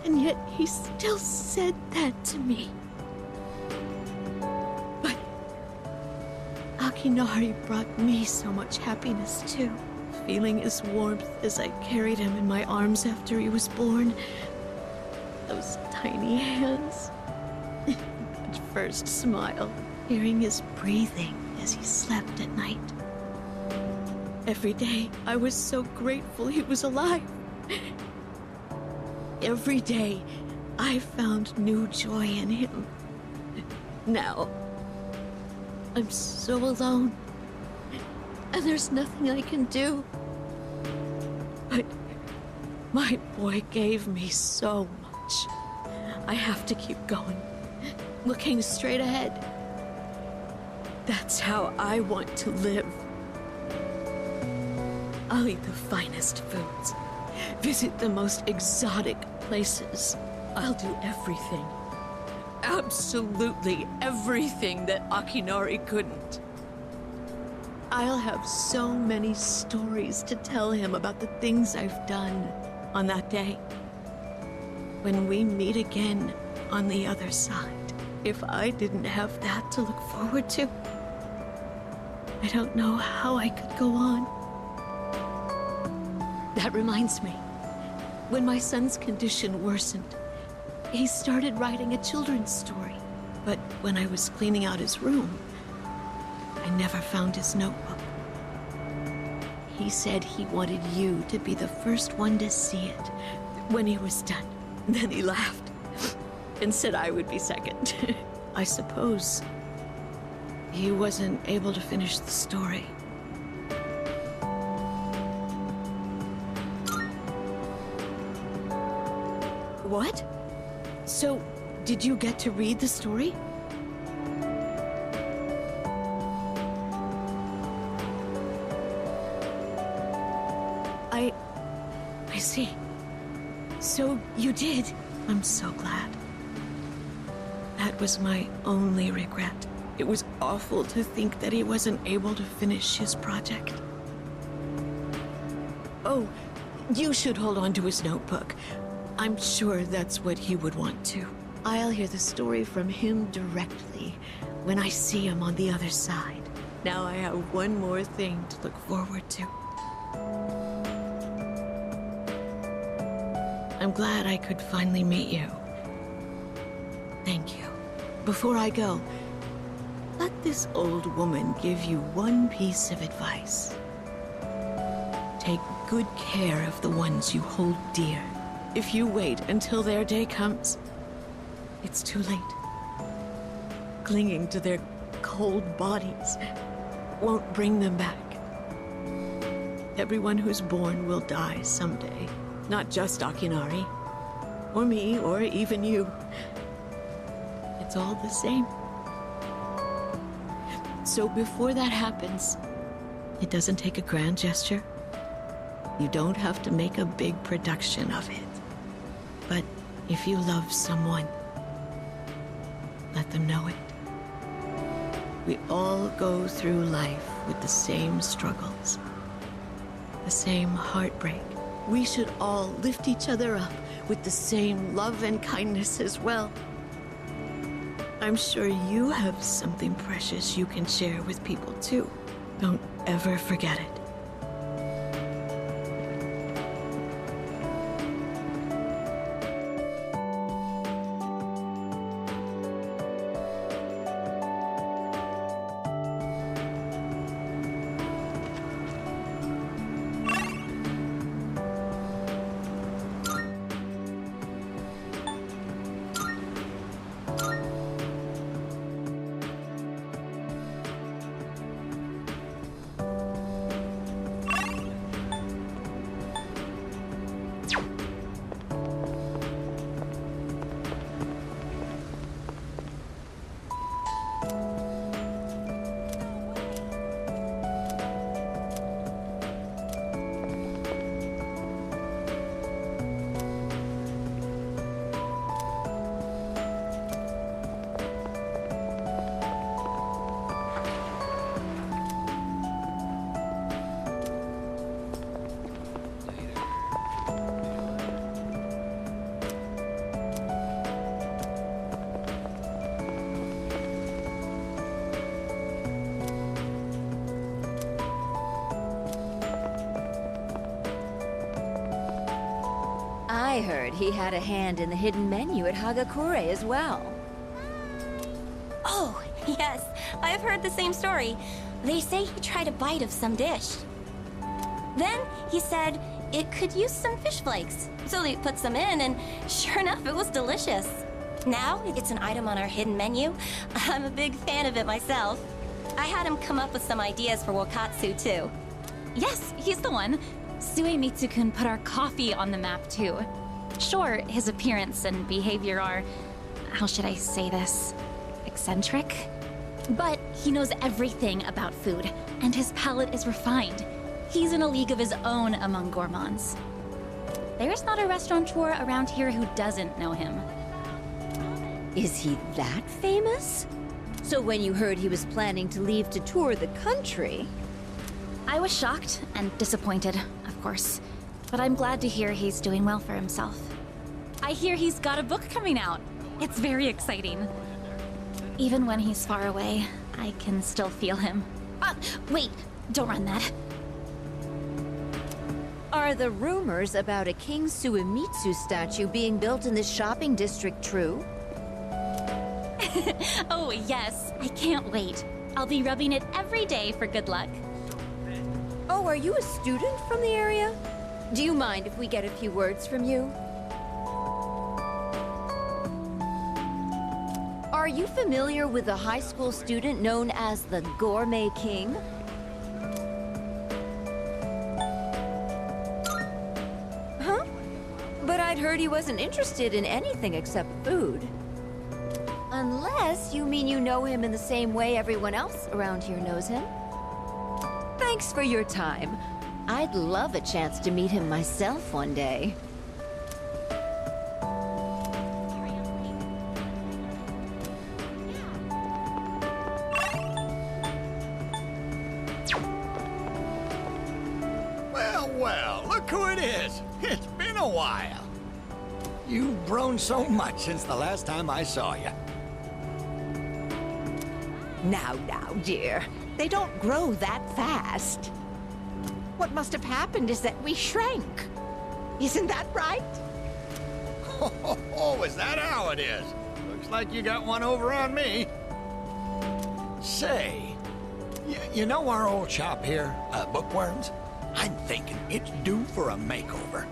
and yet he still said that to me. But Akinari brought me so much happiness too. Feeling his warmth as I carried him in my arms after he was born. Those tiny hands. That first smile. Hearing his breathing as he slept at night. Every day, I was so grateful he was alive. Every day, I found new joy in him. Now, I'm so alone. And there's nothing I can do. But my boy gave me so much. I have to keep going. Looking straight ahead. That's how I want to live. I'll eat the finest foods. Visit the most exotic places. I'll do everything. Absolutely everything that Akinari couldn't. I'll have so many stories to tell him about the things I've done on that day. When we meet again on the other side, if I didn't have that to look forward to, I don't know how I could go on. That reminds me, when my son's condition worsened, he started writing a children's story. But when I was cleaning out his room, I never found his notebook. He said he wanted you to be the first one to see it when he was done. Then he laughed and said I would be second. I suppose he wasn't able to finish the story. What? So, did you get to read the story? I see. So, you did. I'm so glad. That was my only regret. It was awful to think that he wasn't able to finish his project. Oh, you should hold on to his notebook. I'm sure that's what he would want to. I'll hear the story from him directly when I see him on the other side. Now I have one more thing to look forward to. I'm glad I could finally meet you. Thank you. Before I go, let this old woman give you one piece of advice. Take good care of the ones you hold dear. If you wait until their day comes, it's too late. Clinging to their cold bodies won't bring them back. Everyone who's born will die someday. Not just Akinari, or me, or even you. It's all the same. So before that happens, it doesn't take a grand gesture. You don't have to make a big production of it. But if you love someone, let them know it. We all go through life with the same struggles, the same heartbreak. We should all lift each other up with the same love and kindness as well. I'm sure you have something precious you can share with people too. Don't ever forget it. I heard he had a hand in the hidden menu at Hagakure as well. Oh, yes. I've heard the same story. They say he tried a bite of some dish. Then he said it could use some fish flakes. So they put some in, and sure enough, it was delicious. Now it's an item on our hidden menu. I'm a big fan of it myself. I had him come up with some ideas for Wakatsu, too. Yes, he's the one. Suemitsu-kun put our coffee on the map, too. Sure, his appearance and behavior are... how should I say this? Eccentric? But he knows everything about food, and his palate is refined. He's in a league of his own among gourmands. There's not a restaurateur around here who doesn't know him. Is he that famous? So when you heard he was planning to leave to tour the country... I was shocked and disappointed, of course. But I'm glad to hear he's doing well for himself. I hear he's got a book coming out. It's very exciting. Even when he's far away, I can still feel him. Wait, don't run that. Are the rumors about a King Suemitsu statue being built in this shopping district true? Oh, yes. I can't wait. I'll be rubbing it every day for good luck. Oh, are you a student from the area? Do you mind if we get a few words from you? Are you familiar with a high school student known as the Gourmet King? Huh? But I'd heard he wasn't interested in anything except food. Unless you mean you know him in the same way everyone else around here knows him. Thanks for your time. I'd love a chance to meet him myself one day. Well, look who it is. It's been a while. You've grown so much since the last time I saw you. Now, dear. They don't grow that fast. What must have happened is that we shrank. Isn't that right? Oh, is that how it is? Looks like you got one over on me. Say, you know our old shop here, Bookworms? I'm thinking it's due for a makeover.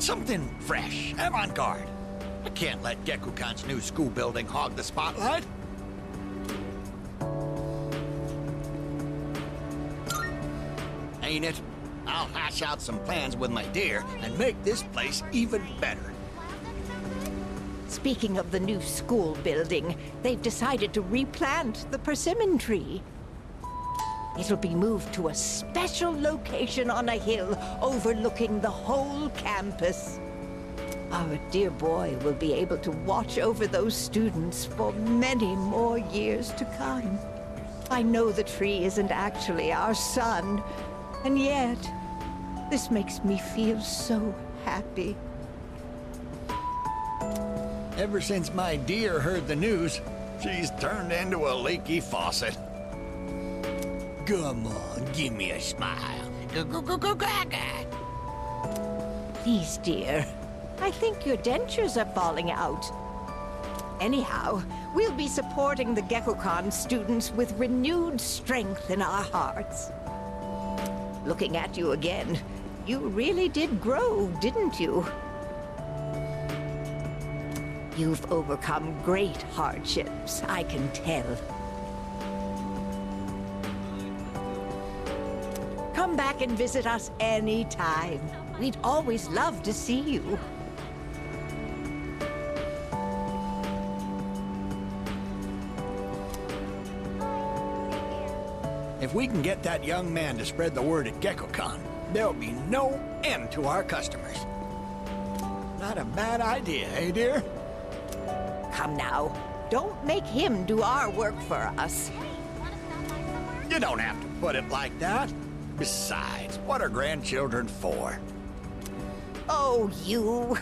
Something fresh, avant-garde. I can't let Gekukan's new school building hog the spotlight. Ain't it? I'll hash out some plans with my dear and make this place even better. Speaking of the new school building, they've decided to replant the persimmon tree. It'll be moved to a special location on a hill overlooking the whole campus. Our dear boy will be able to watch over those students for many more years to come. I know the tree isn't actually our son, and yet, this makes me feel so happy. Ever since my dear heard the news, she's turned into a leaky faucet. Come on, give me a smile. Please, dear. I think your dentures are falling out. Anyhow, we'll be supporting the Gekukan students with renewed strength in our hearts. Looking at you again, you really did grow, didn't you? You've overcome great hardships, I can tell. Come back and visit us anytime. We'd always love to see you. If we can get that young man to spread the word at Gekukan, there'll be no end to our customers. Not a bad idea, eh, dear? Come now. Don't make him do our work for us. You don't have to put it like that. Besides, what are grandchildren for? Oh, you.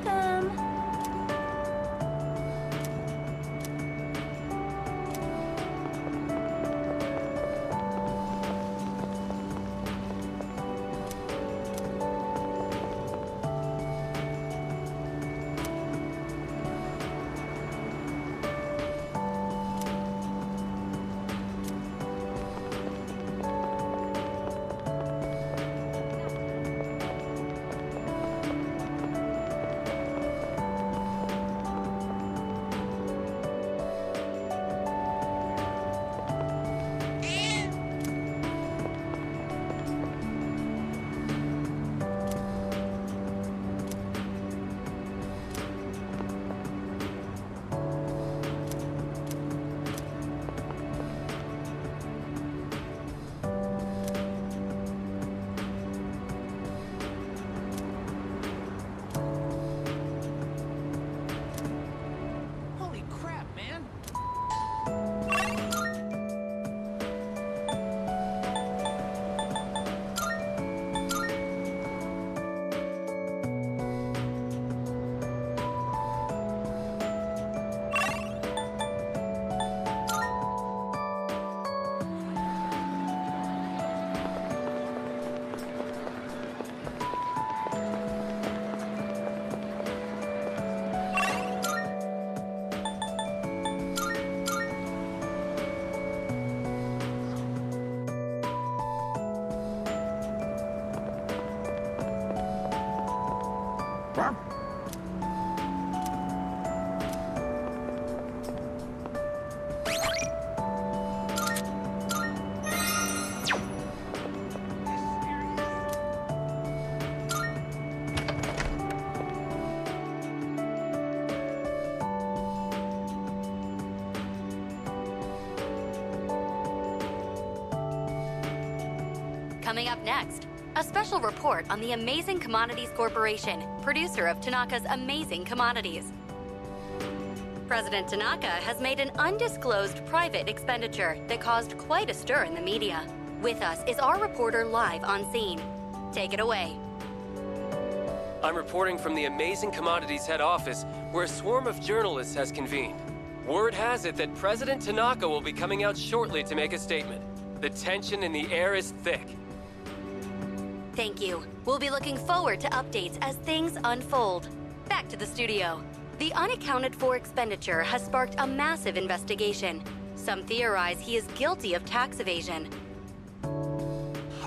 welcome. Holy crap, man! Coming up next, a special report on the Amazing Commodities Corporation, producer of Tanaka's Amazing Commodities. President Tanaka has made an undisclosed private expenditure that caused quite a stir in the media. With us is our reporter live on scene. Take it away. I'm reporting from the Amazing Commodities head office, where a swarm of journalists has convened. Word has it that President Tanaka will be coming out shortly to make a statement. The tension in the air is thick. Thank you. We'll be looking forward to updates as things unfold. Back to the studio. The unaccounted for expenditure has sparked a massive investigation. Some theorize he is guilty of tax evasion.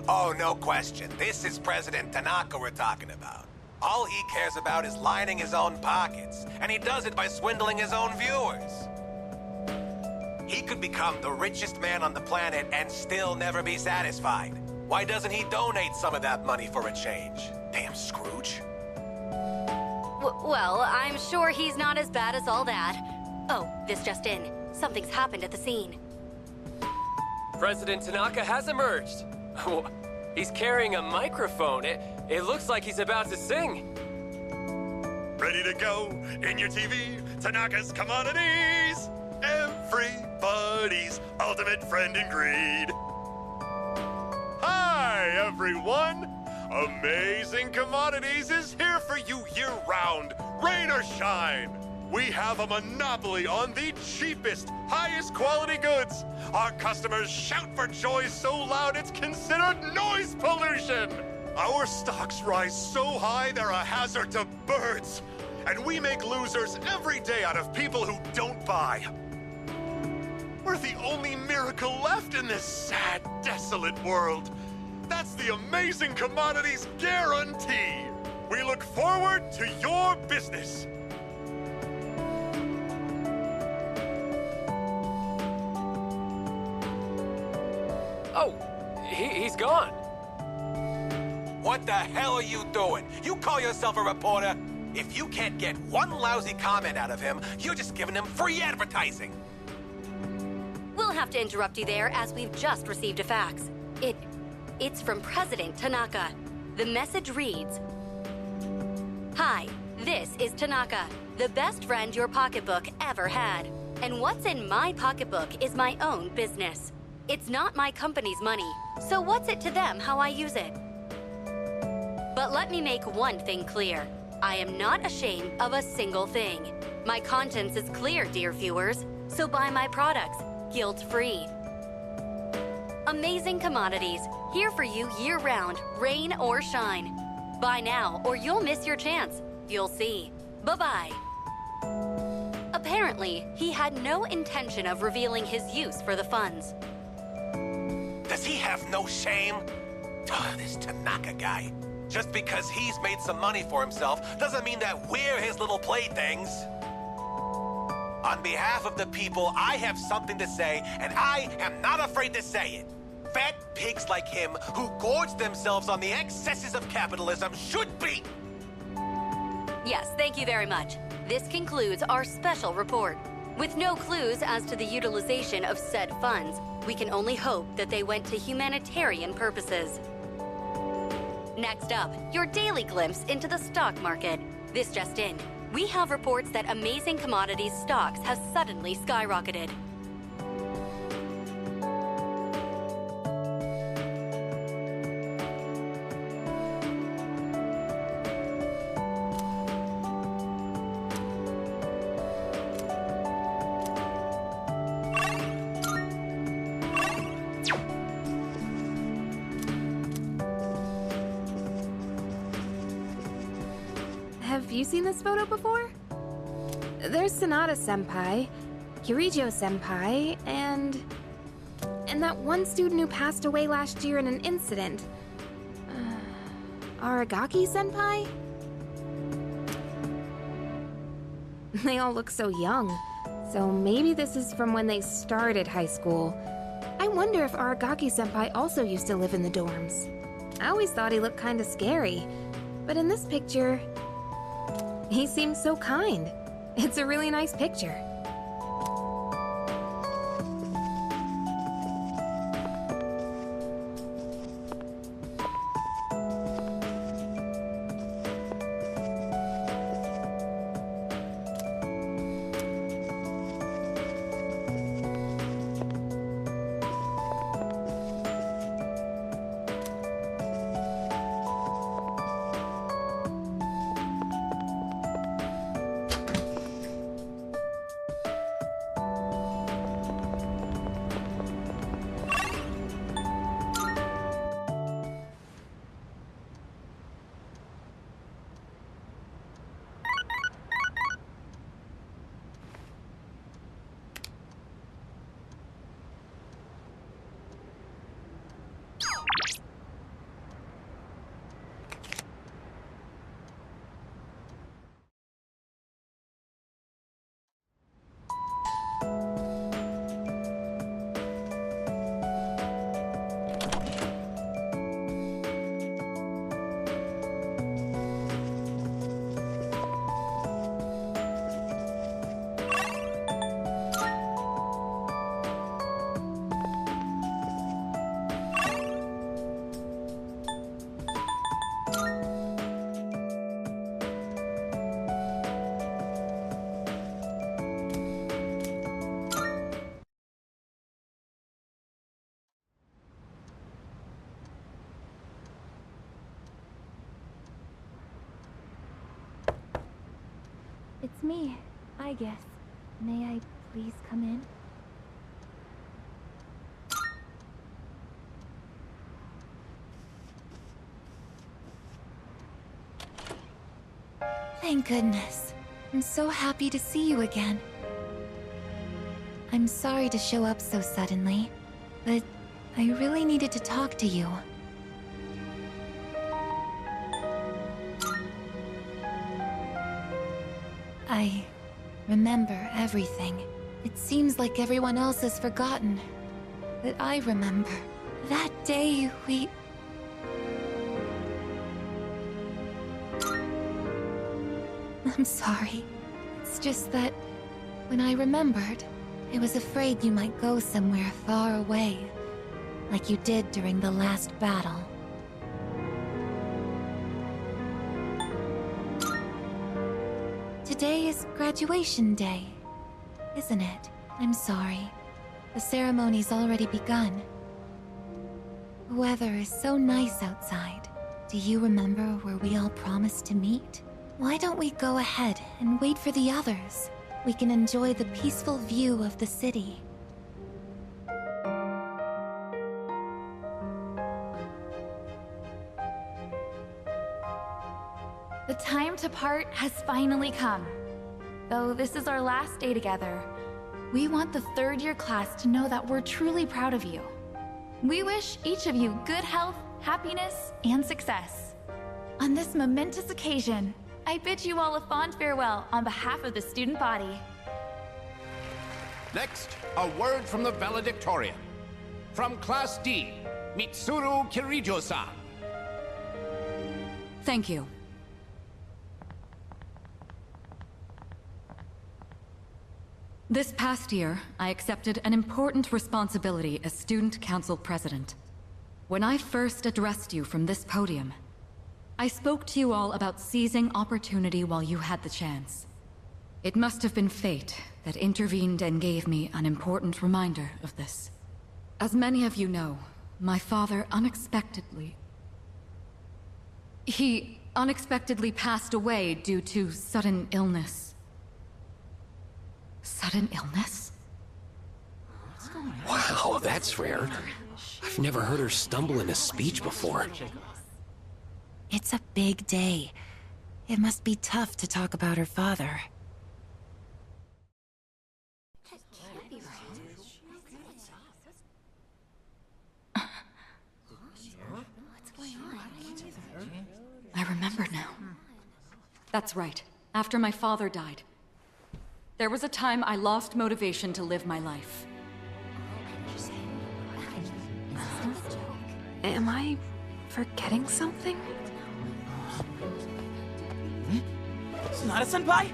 Oh, no question. This is President Tanaka we're talking about. All he cares about is lining his own pockets, and he does it by swindling his own viewers. He could become the richest man on the planet and still never be satisfied. Why doesn't he donate some of that money for a change? Damn Scrooge. Well, I'm sure he's not as bad as all that. Oh, this just in. Something's happened at the scene. President Tanaka has emerged. He's carrying a microphone. It looks like he's about to sing. Ready to go in your TV? Tanaka's Commodities! Everybody's ultimate friend in greed. Hi, everyone! Amazing Commodities is here for you year-round, rain or shine. We have a monopoly on the cheapest, highest quality goods. Our customers shout for joy so loud it's considered noise pollution. Our stocks rise so high they're a hazard to birds. And we make losers every day out of people who don't buy. We're the only miracle left in this sad, desolate world. That's the Amazing Commodities guarantee. We look forward to your business. Oh, he's gone. What the hell are you doing? You call yourself a reporter? If you can't get one lousy comment out of him, you're just giving him free advertising. We'll have to interrupt you there as we've just received a fax. It's from President Tanaka. The message reads, "Hi, this is Tanaka, the best friend your pocketbook ever had. And what's in my pocketbook is my own business. It's not my company's money, so what's it to them how I use it? But let me make one thing clear. I am not ashamed of a single thing. My conscience is clear, dear viewers, so buy my products, guilt-free. Amazing commodities, here for you year-round, rain or shine. Buy now, or you'll miss your chance. You'll see. Bye-bye. Apparently, he had no intention of revealing his use for the funds. Does he have no shame? This Tanaka guy. Just because he's made some money for himself doesn't mean that we're his little playthings. On behalf of the people, I have something to say, and I am not afraid to say it. Fat pigs like him, who gorge themselves on the excesses of capitalism, should be... Yes, thank you very much. This concludes our special report. With no clues as to the utilization of said funds, we can only hope that they went to humanitarian purposes. Next up, your daily glimpse into the stock market. This just in. We have reports that Amazing Commodities stocks have suddenly skyrocketed. Have you seen this photo before? There's Sanada-senpai, Kirijo-senpai, and that one student who passed away last year in an incident. Aragaki-senpai? They all look so young, so maybe this is from when they started high school. I wonder if Aragaki-senpai also used to live in the dorms. I always thought he looked kinda scary, but in this picture, he seems so kind. It's a really nice picture. It's me, I guess. May I please come in? Thank goodness. I'm so happy to see you again. I'm sorry to show up so suddenly, but I really needed to talk to you. I remember everything. It seems like everyone else has forgotten. But I remember. That day we... I'm sorry. It's just that when I remembered, I was afraid you might go somewhere far away, like you did during the last battle. Today is graduation day, isn't it? I'm sorry. The ceremony's already begun. The weather is so nice outside. Do you remember where we all promised to meet? Why don't we go ahead and wait for the others? We can enjoy the peaceful view of the city. The time to part has finally come. Though this is our last day together, we want the third-year class to know that we're truly proud of you. We wish each of you good health, happiness, and success. On this momentous occasion, I bid you all a fond farewell on behalf of the student body. Next, a word from the valedictorian. From Class D, Mitsuru Kirijo-san. Thank you. This past year, I accepted an important responsibility as Student Council President. When I first addressed you from this podium, I spoke to you all about seizing opportunity while you had the chance. It must have been fate that intervened and gave me an important reminder of this. As many of you know, my father He unexpectedly passed away due to sudden illness. Sudden illness? Wow, that's rare. I've never heard her stumble in a speech before. It's a big day. It must be tough to talk about her father. I remember now. That's right. After my father died, there was a time I lost motivation to live my life. Am I forgetting something? Sonata-senpai?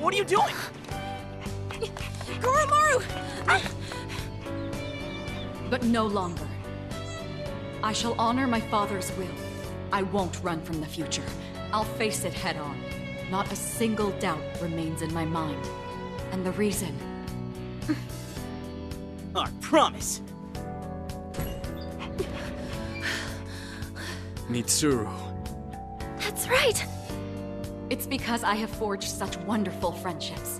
What are you doing? Goromaru! But no longer. I shall honor my father's will. I won't run from the future. I'll face it head on. Not a single doubt remains in my mind. And the reason... I promise. Mitsuru. That's right! It's because I have forged such wonderful friendships.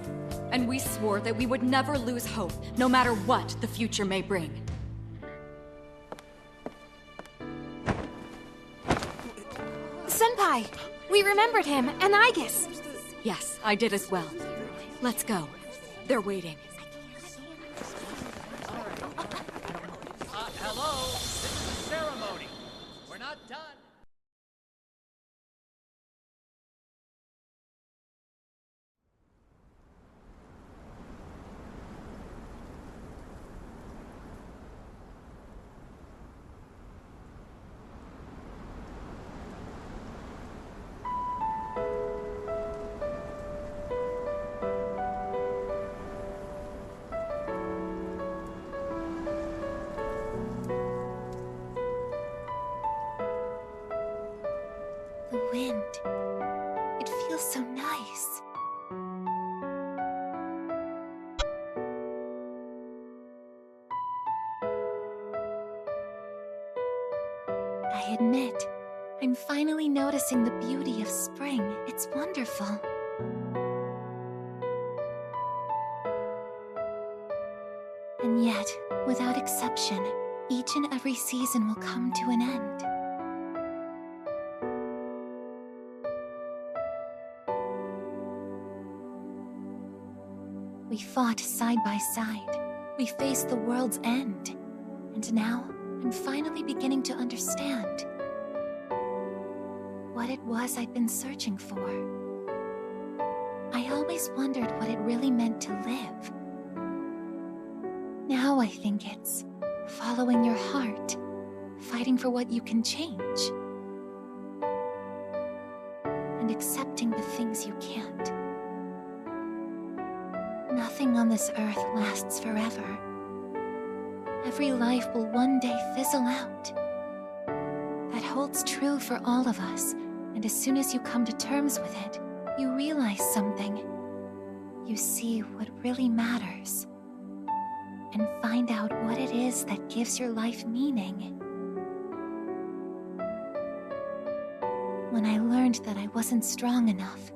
And we swore that we would never lose hope, no matter what the future may bring. Senpai! We remembered him, and Aigis! Yes, I did as well. Let's go. They're waiting. Hello, this is the ceremony. We're not done. The wind. It feels so nice. I admit, I'm finally noticing the beauty of spring. It's wonderful. And yet, without exception, each and every season will come to an end. We fought side by side. We faced the world's end. And now, I'm finally beginning to understand what it was I'd been searching for. I always wondered what it really meant to live. Now I think it's following your heart, fighting for what you can change, and accepting the things you can't. Nothing on this earth lasts forever. Every life will one day fizzle out. That holds true for all of us, and as soon as you come to terms with it, you realize something. You see what really matters, and find out what it is that gives your life meaning. When I learned that I wasn't strong enough,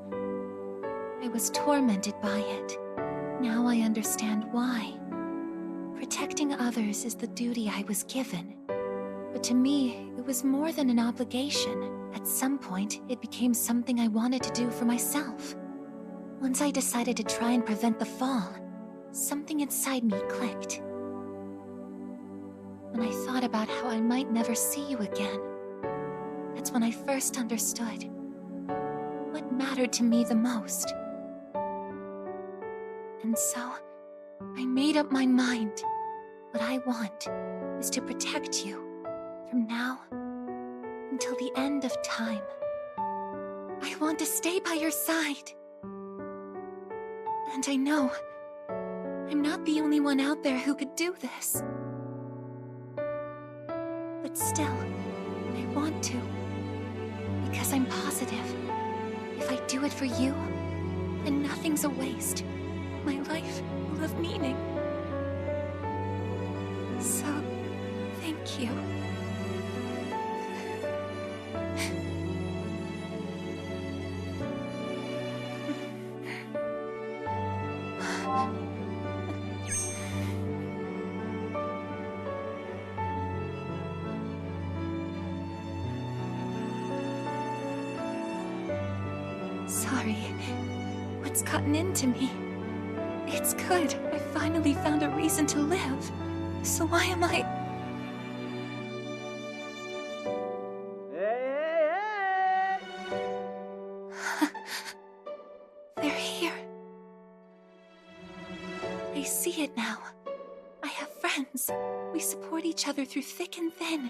was tormented by it. Now I understand why. Protecting others is the duty I was given. But to me, it was more than an obligation. At some point, it became something I wanted to do for myself. Once I decided to try and prevent the fall, something inside me clicked. When I thought about how I might never see you again, that's when I first understood what mattered to me the most. And so, I made up my mind. What I want is to protect you from now until the end of time. I want to stay by your side. And I know I'm not the only one out there who could do this. But still, I want to. Because I'm positive, if I do it for you, then nothing's a waste. My life will have meaning. So, thank you. Sorry. What's gotten into me? It's good. I finally found a reason to live. So why am I... They're here. I see it now. I have friends. We support each other through thick and thin.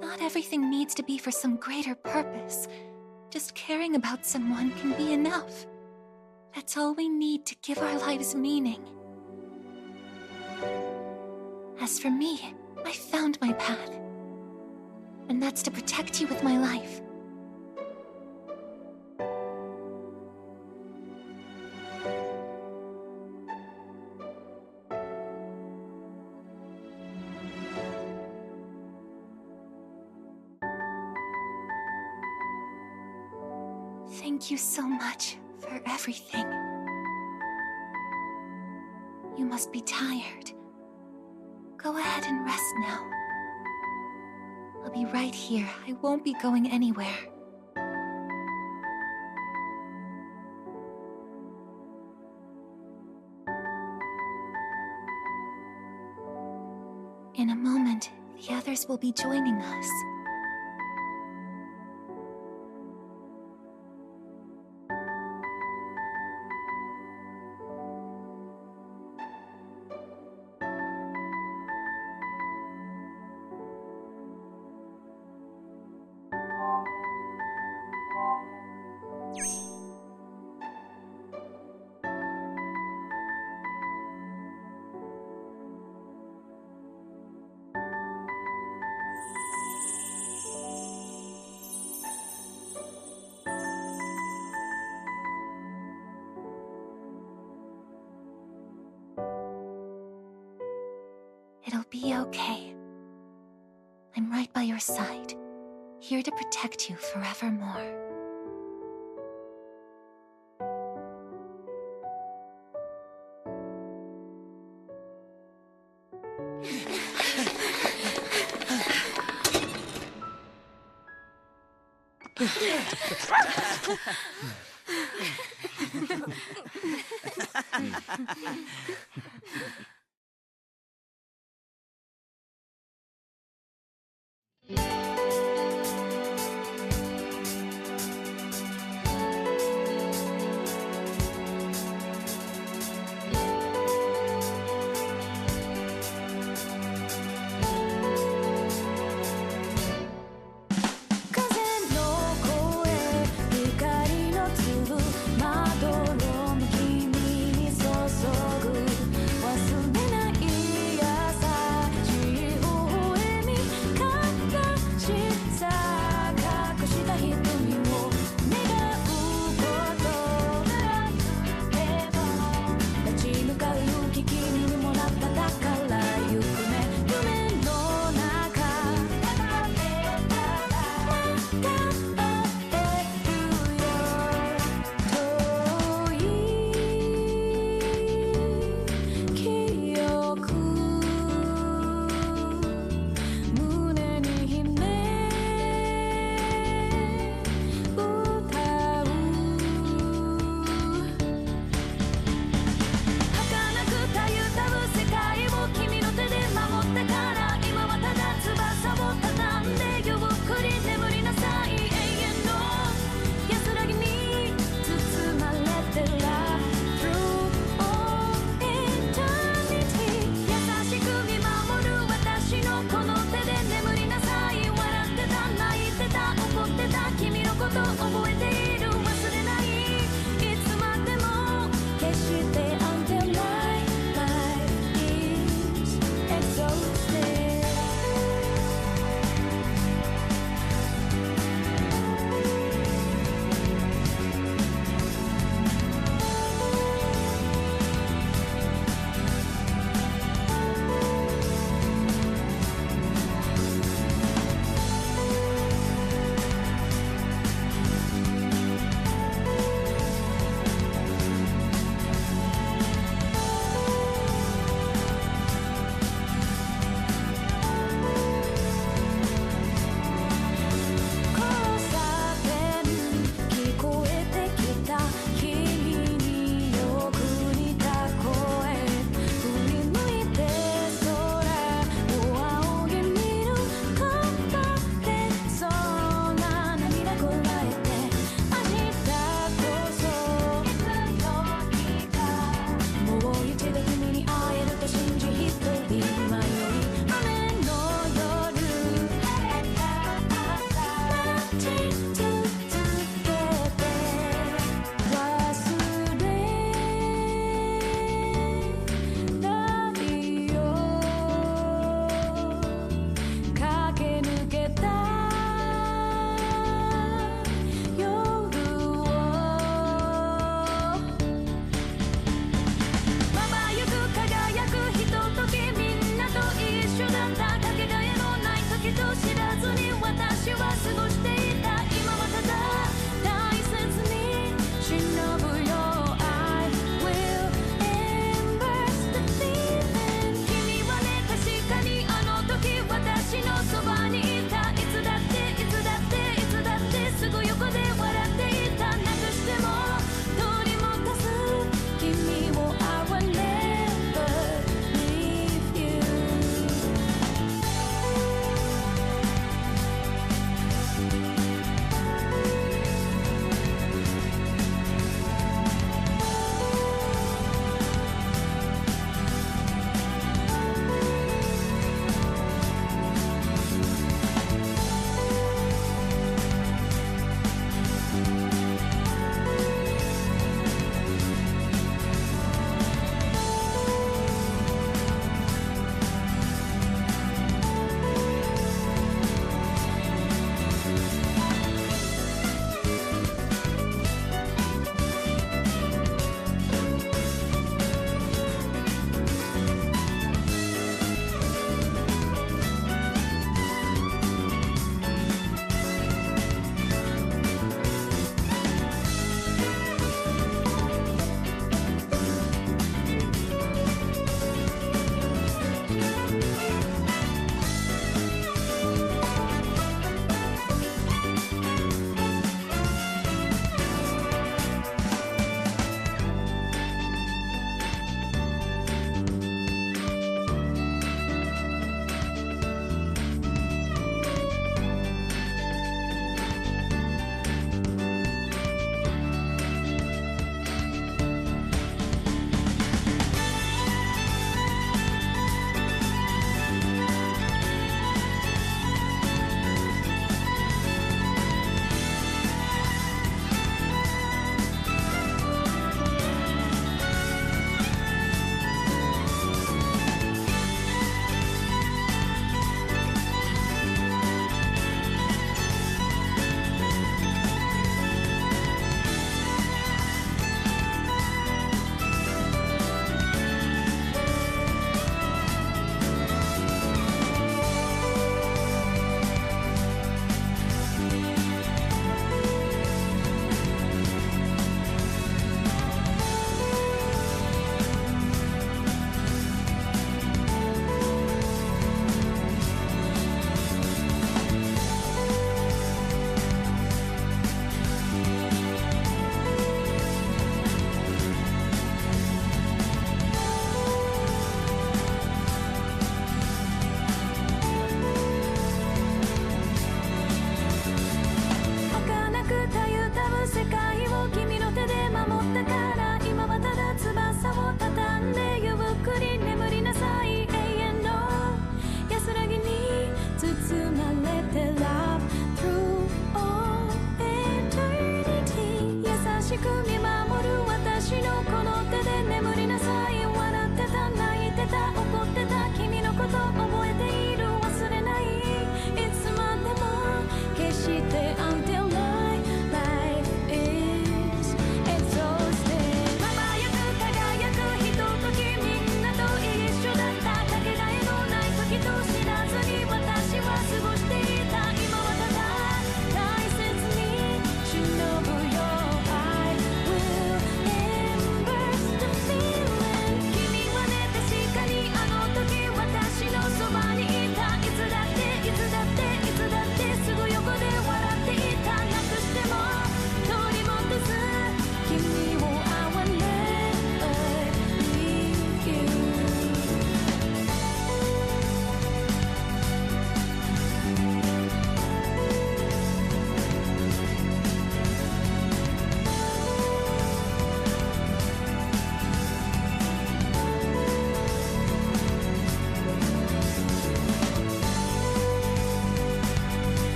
Not everything needs to be for some greater purpose. Just caring about someone can be enough. That's all we need to give our lives meaning. As for me, I found my path. And that's to protect you with my life. Thank you so much for everything. You must be tired. Go ahead and rest now. I'll be right here. I won't be going anywhere. In a moment, the others will be joining us. It'll be okay. I'm right by your side, here to protect you forevermore. Wasn't